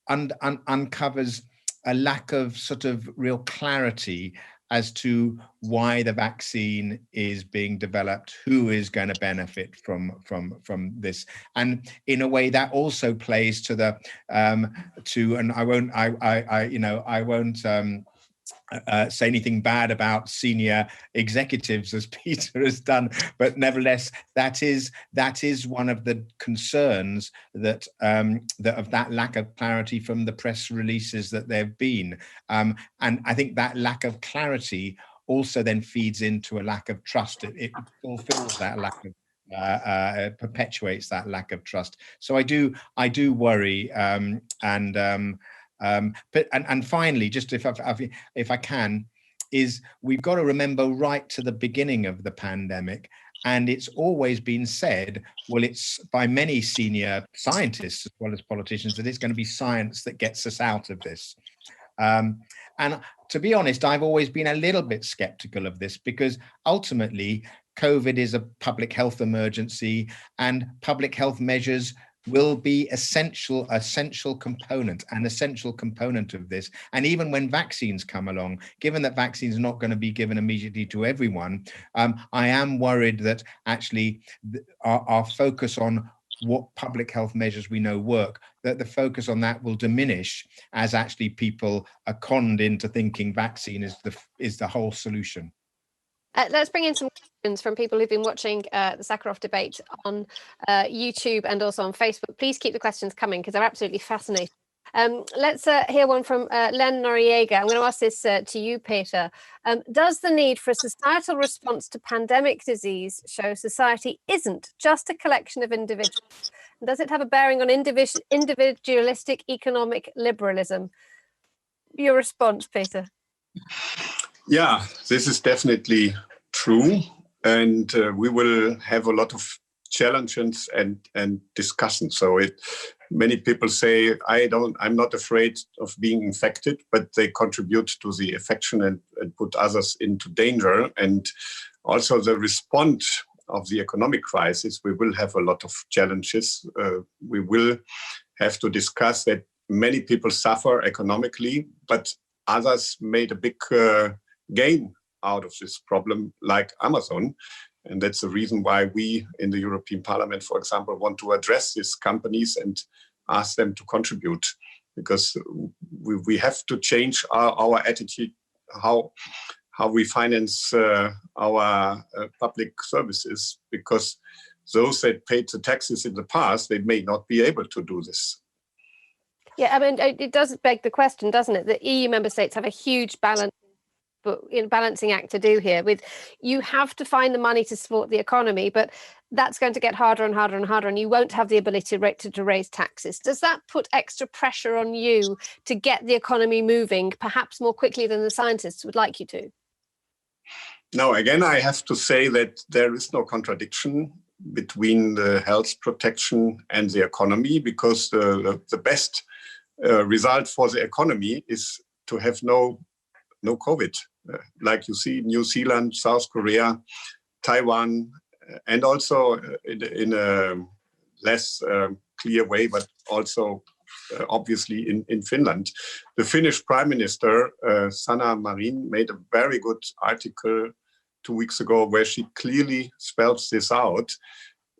uncovers a lack of sort of real clarity as to why the vaccine is being developed, who is going to benefit from this, and in a way that also plays to the and I won't say anything bad about senior executives, as Peter has done, but nevertheless, that is one of the concerns that of that lack of clarity from the press releases that there have been, and I think that lack of clarity also then feeds into a lack of trust. It fulfills that lack of perpetuates that lack of trust. So I do worry, but finally, just if I can, is we've got to remember right to the beginning of the pandemic, and it's always been said, well, it's by many senior scientists as well as politicians, that it's going to be science that gets us out of this. And to be honest, I've always been a little bit skeptical of this, because ultimately COVID is a public health emergency, and public health measures will be essential component of this. And even when vaccines come along, given that vaccines are not going to be given immediately to everyone, I am worried that actually our focus on what public health measures we know work, that the focus on that will diminish as actually people are conned into thinking vaccine is the whole solution.
Let's bring in some questions from people who've been watching the Sakharov debate on YouTube and also on Facebook. Please keep the questions coming because they're absolutely fascinating. Let's hear one from Len Noriega. I'm going to ask this to you, Peter. Does the need for a societal response to pandemic disease show society isn't just a collection of individuals? And does it have a bearing on individualistic economic liberalism? Your response, Peter.
Yeah, this is definitely true. And we will have a lot of challenges and discussions. So many people say, I'm not afraid of being infected, but they contribute to the infection and put others into danger. And also the response of the economic crisis, we will have a lot of challenges. We will have to discuss that many people suffer economically, but others made a big gain out of this problem, like Amazon. And that's the reason why we in the European Parliament, for example, want to address these companies and ask them to contribute, because we have to change our attitude, how we finance our public services, because those that paid the taxes in the past, they may not be able to do this.
Yeah, I mean, it does beg the question, doesn't it? The EU member states have a huge balancing act to do here. With you have to find the money to support the economy, but that's going to get harder and harder and harder, and you won't have the ability to raise taxes. Does that put extra pressure on you to get the economy moving, perhaps more quickly than the scientists would like you to?
No, again, I have to say that there is no contradiction between the health protection and the economy, because the best result for the economy is to have no COVID. Like you see, New Zealand, South Korea, Taiwan, and also in a less clear way, but also obviously in Finland. The Finnish Prime Minister, Sanna Marin, made a very good article 2 weeks ago where she clearly spells this out.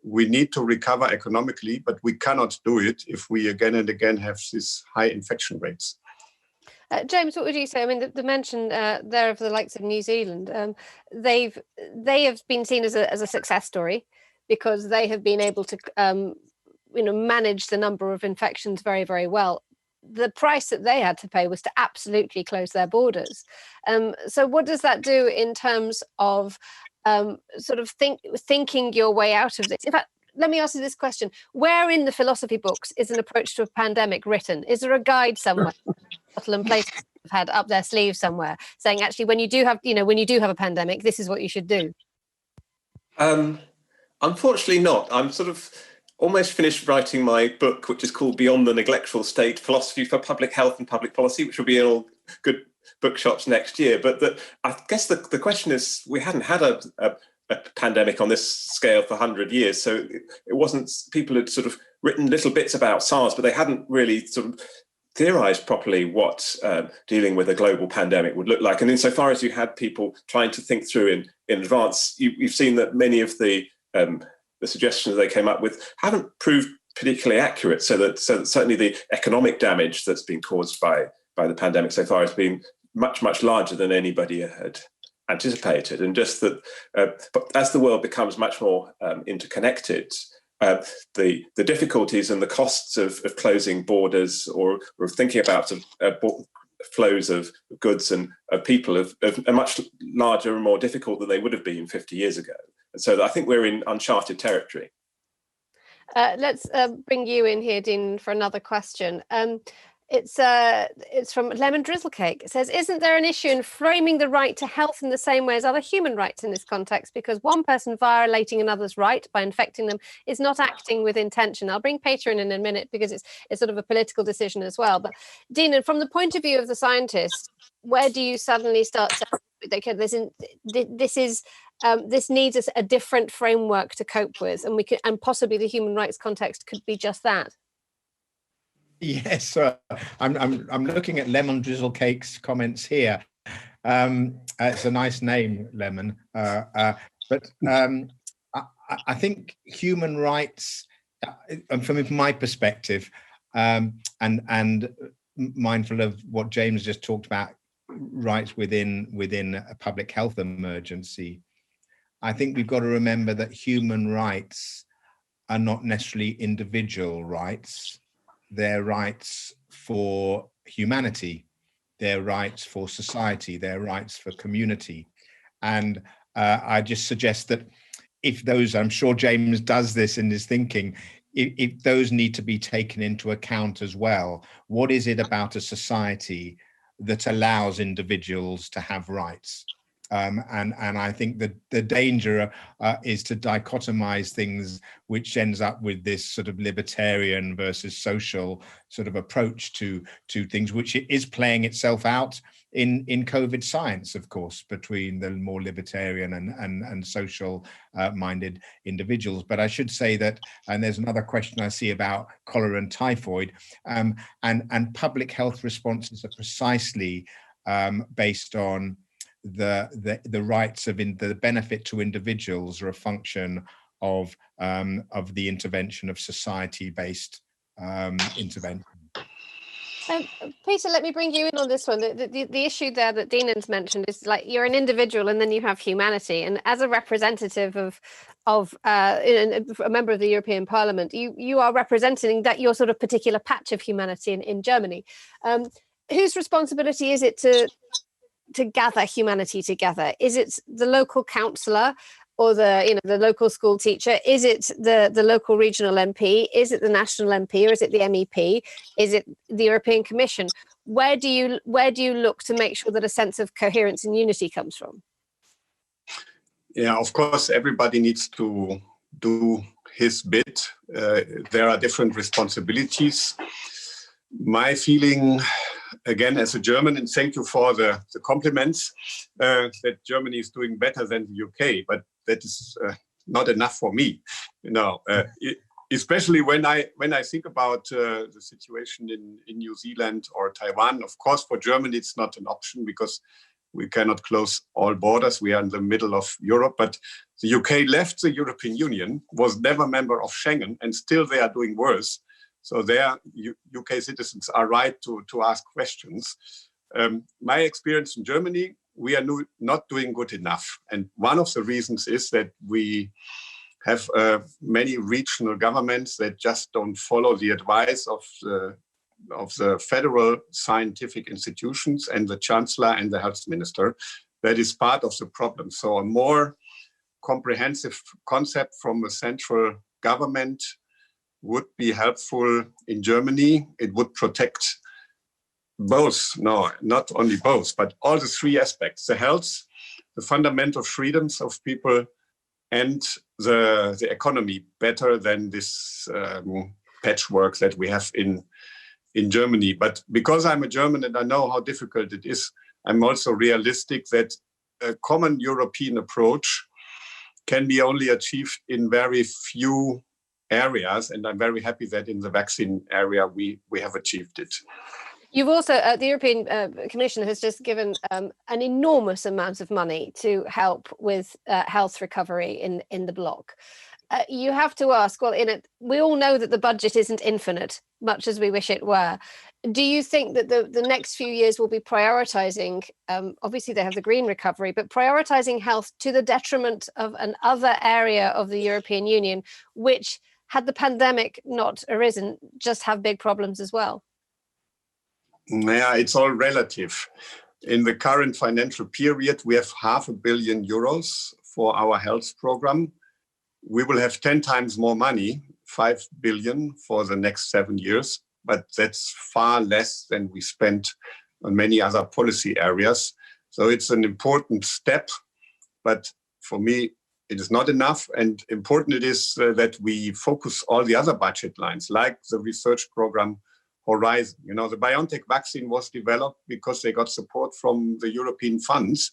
We need to recover economically, but we cannot do it if we again and again have these high infection rates.
James, what would you say? I mean, the mention there of the likes of New Zealand, they have been seen as a success story because they have been able to manage the number of infections very, very well. The price that they had to pay was to absolutely close their borders. So what does that do in terms of thinking your way out of this? In fact, let me ask you this question. Where in the philosophy books is an approach to a pandemic written? Is there a guide somewhere? And places have had up their sleeves somewhere saying, actually, when you do have a pandemic, this is what you should do?
Unfortunately not. I'm sort of almost finished writing my book, which is called Beyond the Neglectful State, Philosophy for Public Health and Public Policy, which will be in all good bookshops next year. But I guess the question is, we hadn't had a pandemic on this scale for 100 years. So it wasn't, people had sort of written little bits about SARS, but they hadn't really sort of theorized properly what dealing with a global pandemic would look like. And insofar as you had people trying to think through in advance, you've seen that many of the suggestions they came up with haven't proved particularly accurate. So that certainly the economic damage that's been caused by the pandemic so far has been much, much larger than anybody had anticipated. And just that, but as the world becomes much more interconnected, the difficulties and the costs of closing borders or thinking about flows of goods and of people are much larger and more difficult than they would have been 50 years ago. And so I think we're in uncharted territory.
Let's bring you in here, Dean, for another question. It's from Lemon Drizzle Cake. It says, isn't there an issue in framing the right to health in the same way as other human rights in this context? Because one person violating another's right by infecting them is not acting with intention. I'll bring Peter in a minute because it's sort of a political decision as well. But Dean, from the point of view of the scientist, where do you suddenly start saying, okay, this needs a different framework to cope with, and possibly the human rights context could be just that?
Yes, I'm looking at Lemon Drizzle Cake's comments here. It's a nice name, Lemon. But I think human rights And from my perspective, and mindful of what James just talked about, rights within a public health emergency, I think we've got to remember that human rights are not necessarily individual rights. They're rights for humanity, they're rights for society, they're rights for community. And I just suggest that if those, I'm sure James does this in his thinking, if those need to be taken into account as well. What is it about a society that allows individuals to have rights? And I think that the danger is to dichotomize things, which ends up with this sort of libertarian versus social sort of approach to things, which is playing itself out in COVID science, of course, between the more libertarian and social minded individuals. But I should say that, and there's another question I see about cholera and typhoid, and public health responses are precisely based on the rights of the benefit to individuals are a function of the intervention of society-based intervention.
Peter, let me bring you in on this one. The issue there that Dinan's mentioned is like you're an individual and then you have humanity. And as a representative of a member of the European Parliament, you are representing that your sort of particular patch of humanity in Germany. Whose responsibility is it to gather humanity together? Is it the local councillor or the local school teacher? Is it the local regional MP? Is it the national MP, or is it the MEP? Is it the European Commission? Where do you look to make sure that a sense of coherence and unity comes from?
Yeah, of course, everybody needs to do his bit. There are different responsibilities. My feeling, again, as a German, and thank you for the compliments, that Germany is doing better than the UK, but that is not enough for me. Especially when I think about the situation in New Zealand or Taiwan. Of course, for Germany, it's not an option because we cannot close all borders. We are in the middle of Europe, but the UK left the European Union, was never a member of Schengen, and still they are doing worse. So there, UK citizens are right to ask questions. My experience in Germany, we are not doing good enough. And one of the reasons is that we have many regional governments that just don't follow the advice of the federal scientific institutions and the chancellor and the health minister. That is part of the problem. So a more comprehensive concept from a central government would be helpful in Germany. It would protect both, no, not only both, but all the three aspects: the health, the fundamental freedoms of people, and the economy better than this patchwork that we have in Germany. But because I'm a German and I know how difficult it is, I'm also realistic that a common European approach can be only achieved in very few areas, and I'm very happy that in the vaccine area we have achieved it.
You've also, the European Commission has just given an enormous amount of money to help with health recovery in the bloc. You have to ask, well, we all know that the budget isn't infinite, much as we wish it were. Do you think that the next few years will be prioritising, obviously they have the green recovery, but prioritising health to the detriment of another area of the European Union, which, had the pandemic not arisen, just have big problems as well?
Yeah, it's all relative. In the current financial period, we have €500 million for our health program. We will have 10 times more money, 5 billion for the next 7 years, but that's far less than we spent on many other policy areas. So it's an important step, but for me, it is not enough. And important it is that we focus all the other budget lines, like the research program Horizon. The BioNTech vaccine was developed because they got support from the European funds.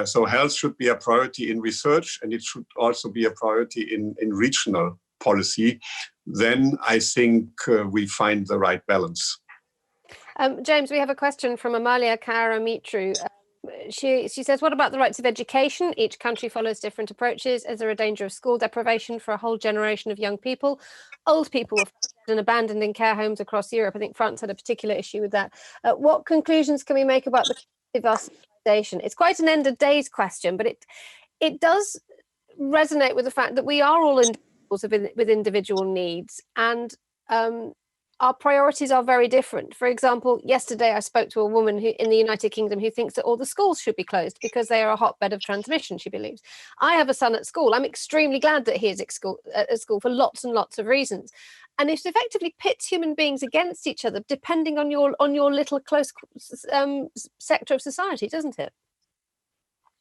So health should be a priority in research, and it should also be a priority in regional policy. Then I think we find the right balance.
James, we have a question from Amalia Karamitru. she says, what about the rights of education? Each country follows different approaches. Is there a danger of school deprivation for a whole generation of young people? Old people were and abandoned in care homes across Europe. I think France had a particular issue with that. What conclusions can we make about the of our civilization? It's quite an end of days question, but it does resonate with the fact that we are all individuals with individual needs, and our priorities are very different. For example, yesterday I spoke to a woman who in the United Kingdom who thinks that all the schools should be closed because they are a hotbed of transmission, she believes. I have a son at school. I'm extremely glad that he is at school for lots and lots of reasons. And it effectively pits human beings against each other, depending on your little close sector of society, doesn't it?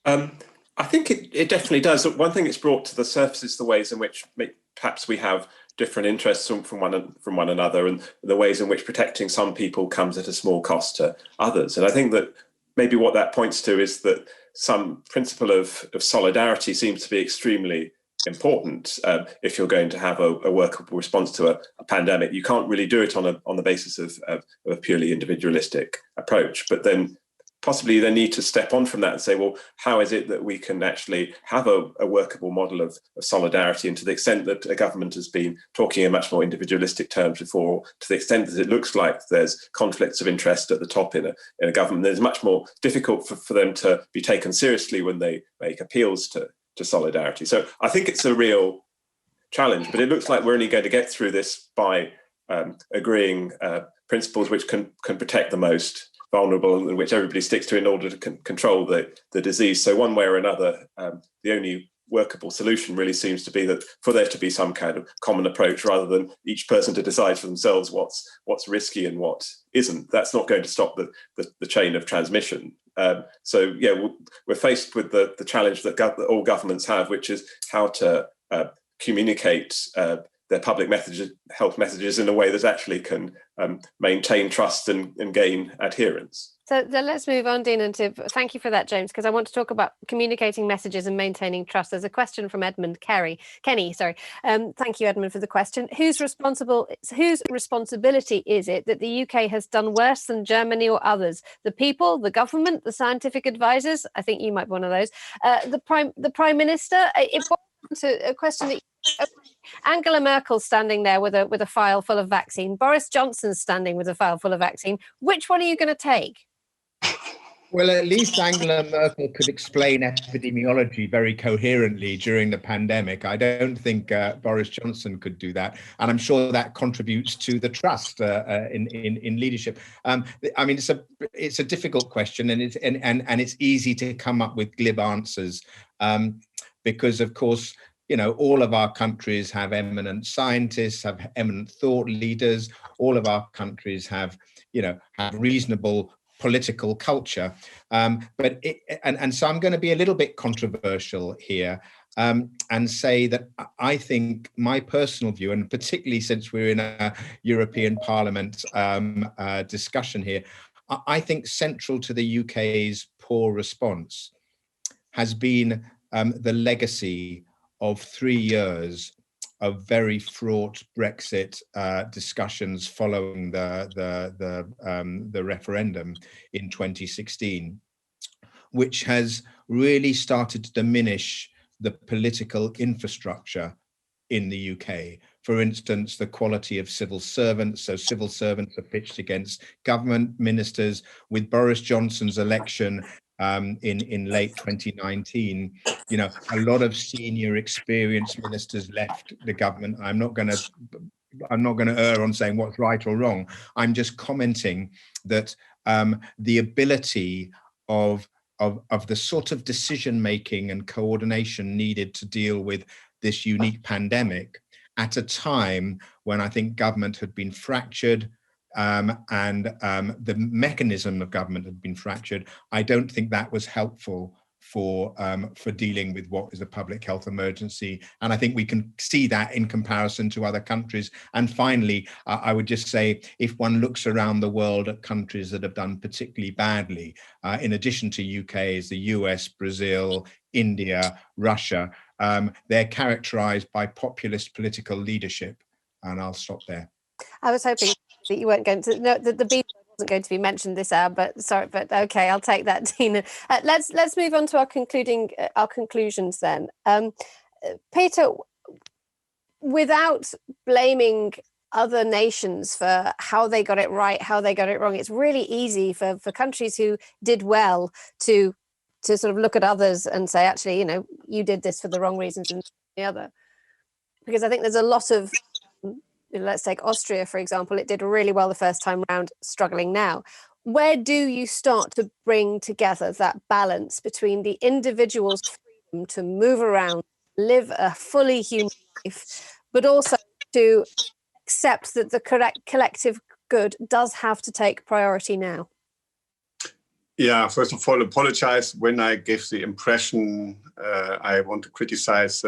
I think it definitely does. One thing it's brought to the surface is the ways in which perhaps we have different interests from one another, and the ways in which protecting some people comes at a small cost to others. And I think that maybe what that points to is that some principle of solidarity seems to be extremely important. If you're going to have a workable response to a pandemic, you can't really do it on the basis of a purely individualistic approach. But then possibly they need to step on from that and say, well, how is it that we can actually have a workable model of solidarity? And to the extent that a government has been talking in much more individualistic terms before, to the extent that it looks like there's conflicts of interest at the top in a government, it's much more difficult for them to be taken seriously when they make appeals to solidarity. So I think it's a real challenge, but it looks like we're only going to get through this by agreeing principles which can protect the most vulnerable and which everybody sticks to in order to control the disease. So one way or another, the only workable solution really seems to be that for there to be some kind of common approach rather than each person to decide for themselves what's risky and what isn't. That's not going to stop the chain of transmission. So yeah, we're faced with the challenge that all governments have, which is how to communicate their public health messages in a way that actually can maintain trust and gain adherence.
So let's move on, Dean, and thank you for that, James, because I want to talk about communicating messages and maintaining trust. There's a question from Edmund Kenny. Thank you, Edmund, for the question. Whose responsibility is it that the UK has done worse than Germany or others? The people, the government, the scientific advisors? I think you might be one of those. The Prime Minister? It boils down to a question that Angela Merkel's standing there with a file full of vaccine. Boris Johnson's standing with a file full of vaccine. Which one are you going to take?
Well, at least Angela Merkel could explain epidemiology very coherently during the pandemic. I don't think Boris Johnson could do that, and I'm sure that contributes to the trust in leadership. I mean, it's a difficult question, and it's easy to come up with glib answers because, of course, you know, all of our countries have eminent scientists, have eminent thought leaders. All of our countries have reasonable political culture. So I'm going to be a little bit controversial here and say that I think my personal view, and particularly since we're in a European Parliament discussion here, I think central to the UK's poor response has been the legacy of 3 years of very fraught Brexit discussions following the referendum in 2016, which has really started to diminish the political infrastructure in the UK. For instance, the quality of civil servants. So civil servants are pitched against government ministers. With Boris Johnson's election in late 2019, a lot of senior experienced ministers left the government. I'm not going to err on saying what's right or wrong. I'm just commenting that the ability of the sort of decision making and coordination needed to deal with this unique pandemic at a time when I think government had been fractured, and the mechanism of government had been fractured. I don't think that was helpful for dealing with what is a public health emergency. And I think we can see that in comparison to other countries. And finally, I would just say, if one looks around the world at countries that have done particularly badly, in addition to UK, is the US, Brazil, India, Russia, they're characterized by populist political leadership. And I'll stop there.
I was hoping that you weren't going to. No, the B wasn't going to be mentioned this hour, but sorry, but okay, I'll take that, Tina. Let's move on to our conclusions then. Peter, without blaming other nations for how they got it right, how they got it wrong, it's really easy for countries who did well to sort of look at others and say, actually, you did this for the wrong reasons and the other. Because I think there's a lot of, let's take Austria, for example, it did really well the first time round, struggling now. Where do you start to bring together that balance between the individual's freedom to move around, live a fully human life, but also to accept that the collective good does have to take priority now?
Yeah, first of all, apologize when I gave the impression I want to criticize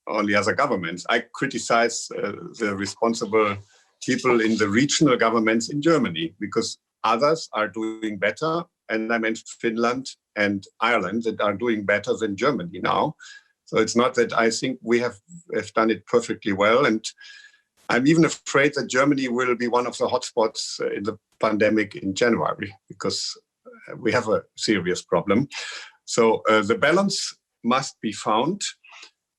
only other governments. I criticize the responsible people in the regional governments in Germany, because others are doing better. And I mentioned Finland and Ireland that are doing better than Germany now. So it's not that I think we have done it perfectly well. And I'm even afraid that Germany will be one of the hotspots in the pandemic in January, because we have a serious problem. So the balance must be found.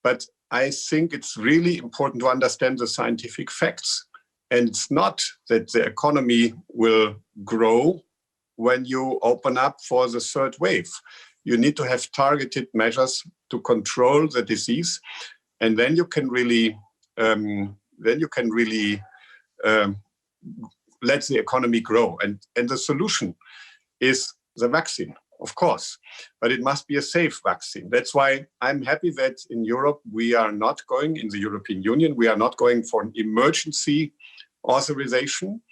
But I think it's really important to understand the scientific facts. And it's not that the economy will grow when you open up for the third wave. You need to have targeted measures to control the disease, and then you can really let the economy grow. And the solution is the vaccine, of course, but it must be a safe vaccine. That's why I'm happy that in Europe, we are not going, in the European Union, we are not going for an emergency authorization.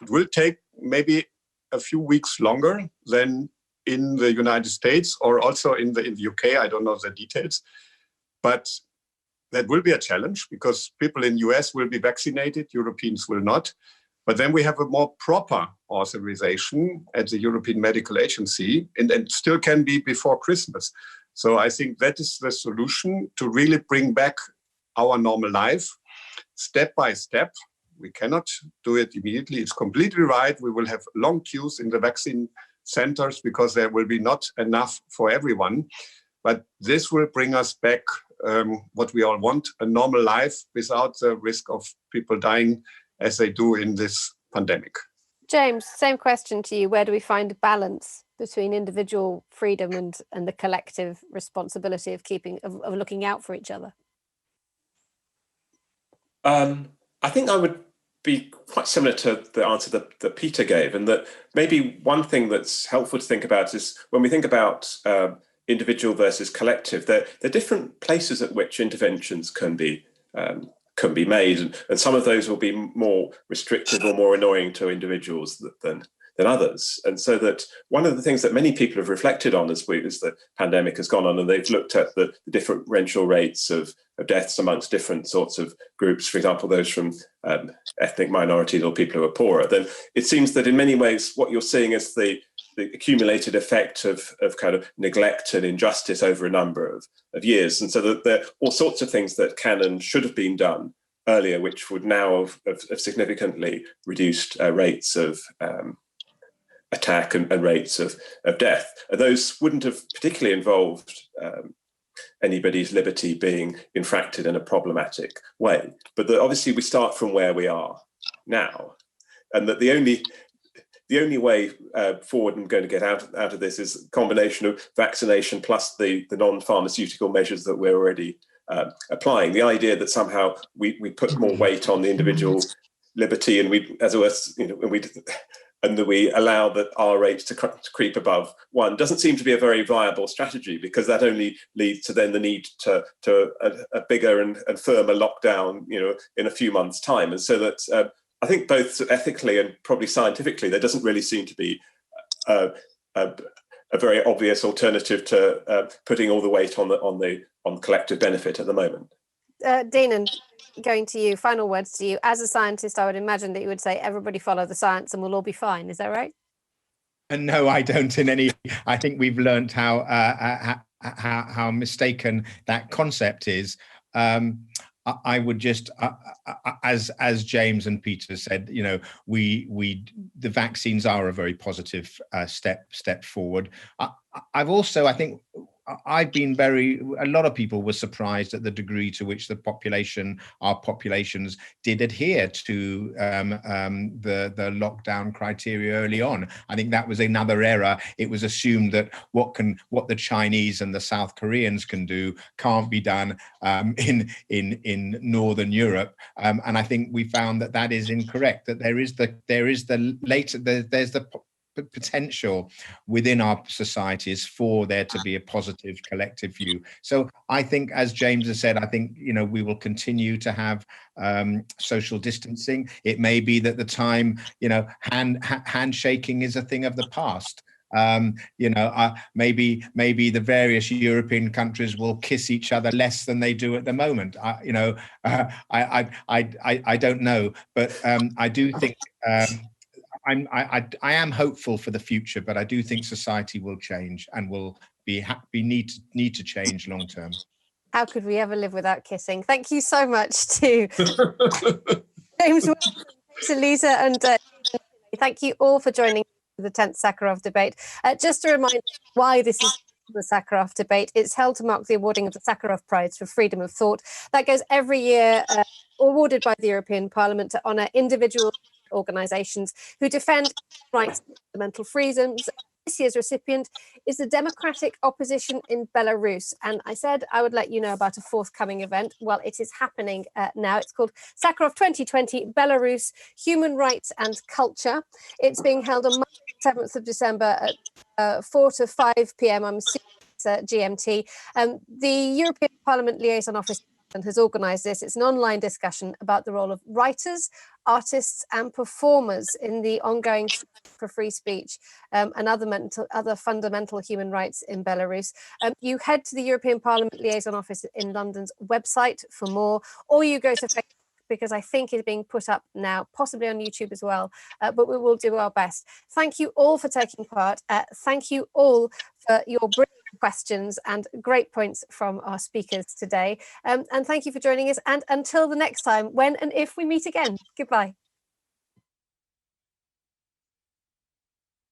It will take maybe a few weeks longer than in the United States or also in the UK. I don't know the details, but that will be a challenge because people in US will be vaccinated, Europeans will not. But then we have a more proper authorization at the European Medical Agency, and it still can be before Christmas. So I think that is the solution to really bring back our normal life step by step. We cannot do it immediately. It's completely right. We will have long queues in the vaccine centers because there will be not enough for everyone. But this will bring us back what we all want, a normal life without the risk of people dying as they do in this pandemic.
James, same question to you. Where do we find a balance between individual freedom and the collective responsibility of looking out for each other?
I think I would be quite similar to the answer that Peter gave, and that maybe one thing that's helpful to think about is when we think about individual versus collective, there are different places at which interventions can be made, and some of those will be more restrictive or more annoying to individuals than others. And so that one of the things that many people have reflected on as the pandemic has gone on, and they've looked at the differential rates of deaths amongst different sorts of groups, for example, those from ethnic minorities or people who are poorer, then it seems that in many ways what you're seeing is the accumulated effect of kind of neglect and injustice over a number of years. And so that there are all sorts of things that can and should have been done earlier, which would now have significantly reduced rates of attack and rates of death. Those wouldn't have particularly involved anybody's liberty being infracted in a problematic way. But obviously we start from where we are now, and that the only way forward and going to get out of this is a combination of vaccination plus the non-pharmaceutical measures that we're already applying. The idea that somehow we put more weight on the individual liberty and that we allow that our rates to creep above 1 doesn't seem to be a very viable strategy, because that only leads to then the need to a bigger and firmer lockdown, in a few months' time. And so that I think both ethically and probably scientifically, there doesn't really seem to be a very obvious alternative to putting all the weight on collective benefit at the moment.
Dina, going to you, final words to you. As a scientist, I would imagine that you would say everybody follow the science and we'll all be fine. Is that right?
And no, I don't. I think we've learned how mistaken that concept is. I would just, as James and Peter said, you know, the vaccines are a very positive step forward. I've also, I think, a lot of people were surprised at the degree to which our populations did adhere to the lockdown criteria early on. I think that was another error. It was assumed that what the Chinese and the South Koreans can do can't be done in Northern Europe, and I think we found that is incorrect. That there's the potential within our societies for there to be a positive collective view. So I think, as James has said, I think, you know, we will continue to have social distancing. It may be that the time, you know, handshaking is a thing of the past. You know, maybe the various European countries will kiss each other less than they do at the moment. I don't know, but I do think I am hopeful for the future, but I do think society will change and will need to change long term.
How could we ever live without kissing? Thank you so much to James, to Lisa, and thank you all for joining the 10th Sakharov Debate. Just a reminder why this is the Sakharov Debate. It's held to mark the awarding of the Sakharov Prize for Freedom of Thought. That goes every year, awarded by the European Parliament to honour individual organisations who defend rights and fundamental freedoms. This year's recipient is the democratic opposition in Belarus. And I said I would let you know about a forthcoming event. Well, it is happening now. It's called Sakharov 2020 Belarus, Human Rights and Culture. It's being held on Monday, 7th of December at 4 to 5 p.m. I'm assuming it's GMT. The European Parliament Liaison Office has organised this. It's an online discussion about the role of writers, artists and performers in the ongoing for free speech and other fundamental human rights in Belarus. You head to the European Parliament Liaison Office in London's website for more, or you go to Facebook, because I think it's being put up now, possibly on YouTube as well, but we will do our best. Thank you all for taking part. Thank you all for your brilliant questions and great points from our speakers today. And thank you for joining us. And until the next time, when and if we meet again, goodbye.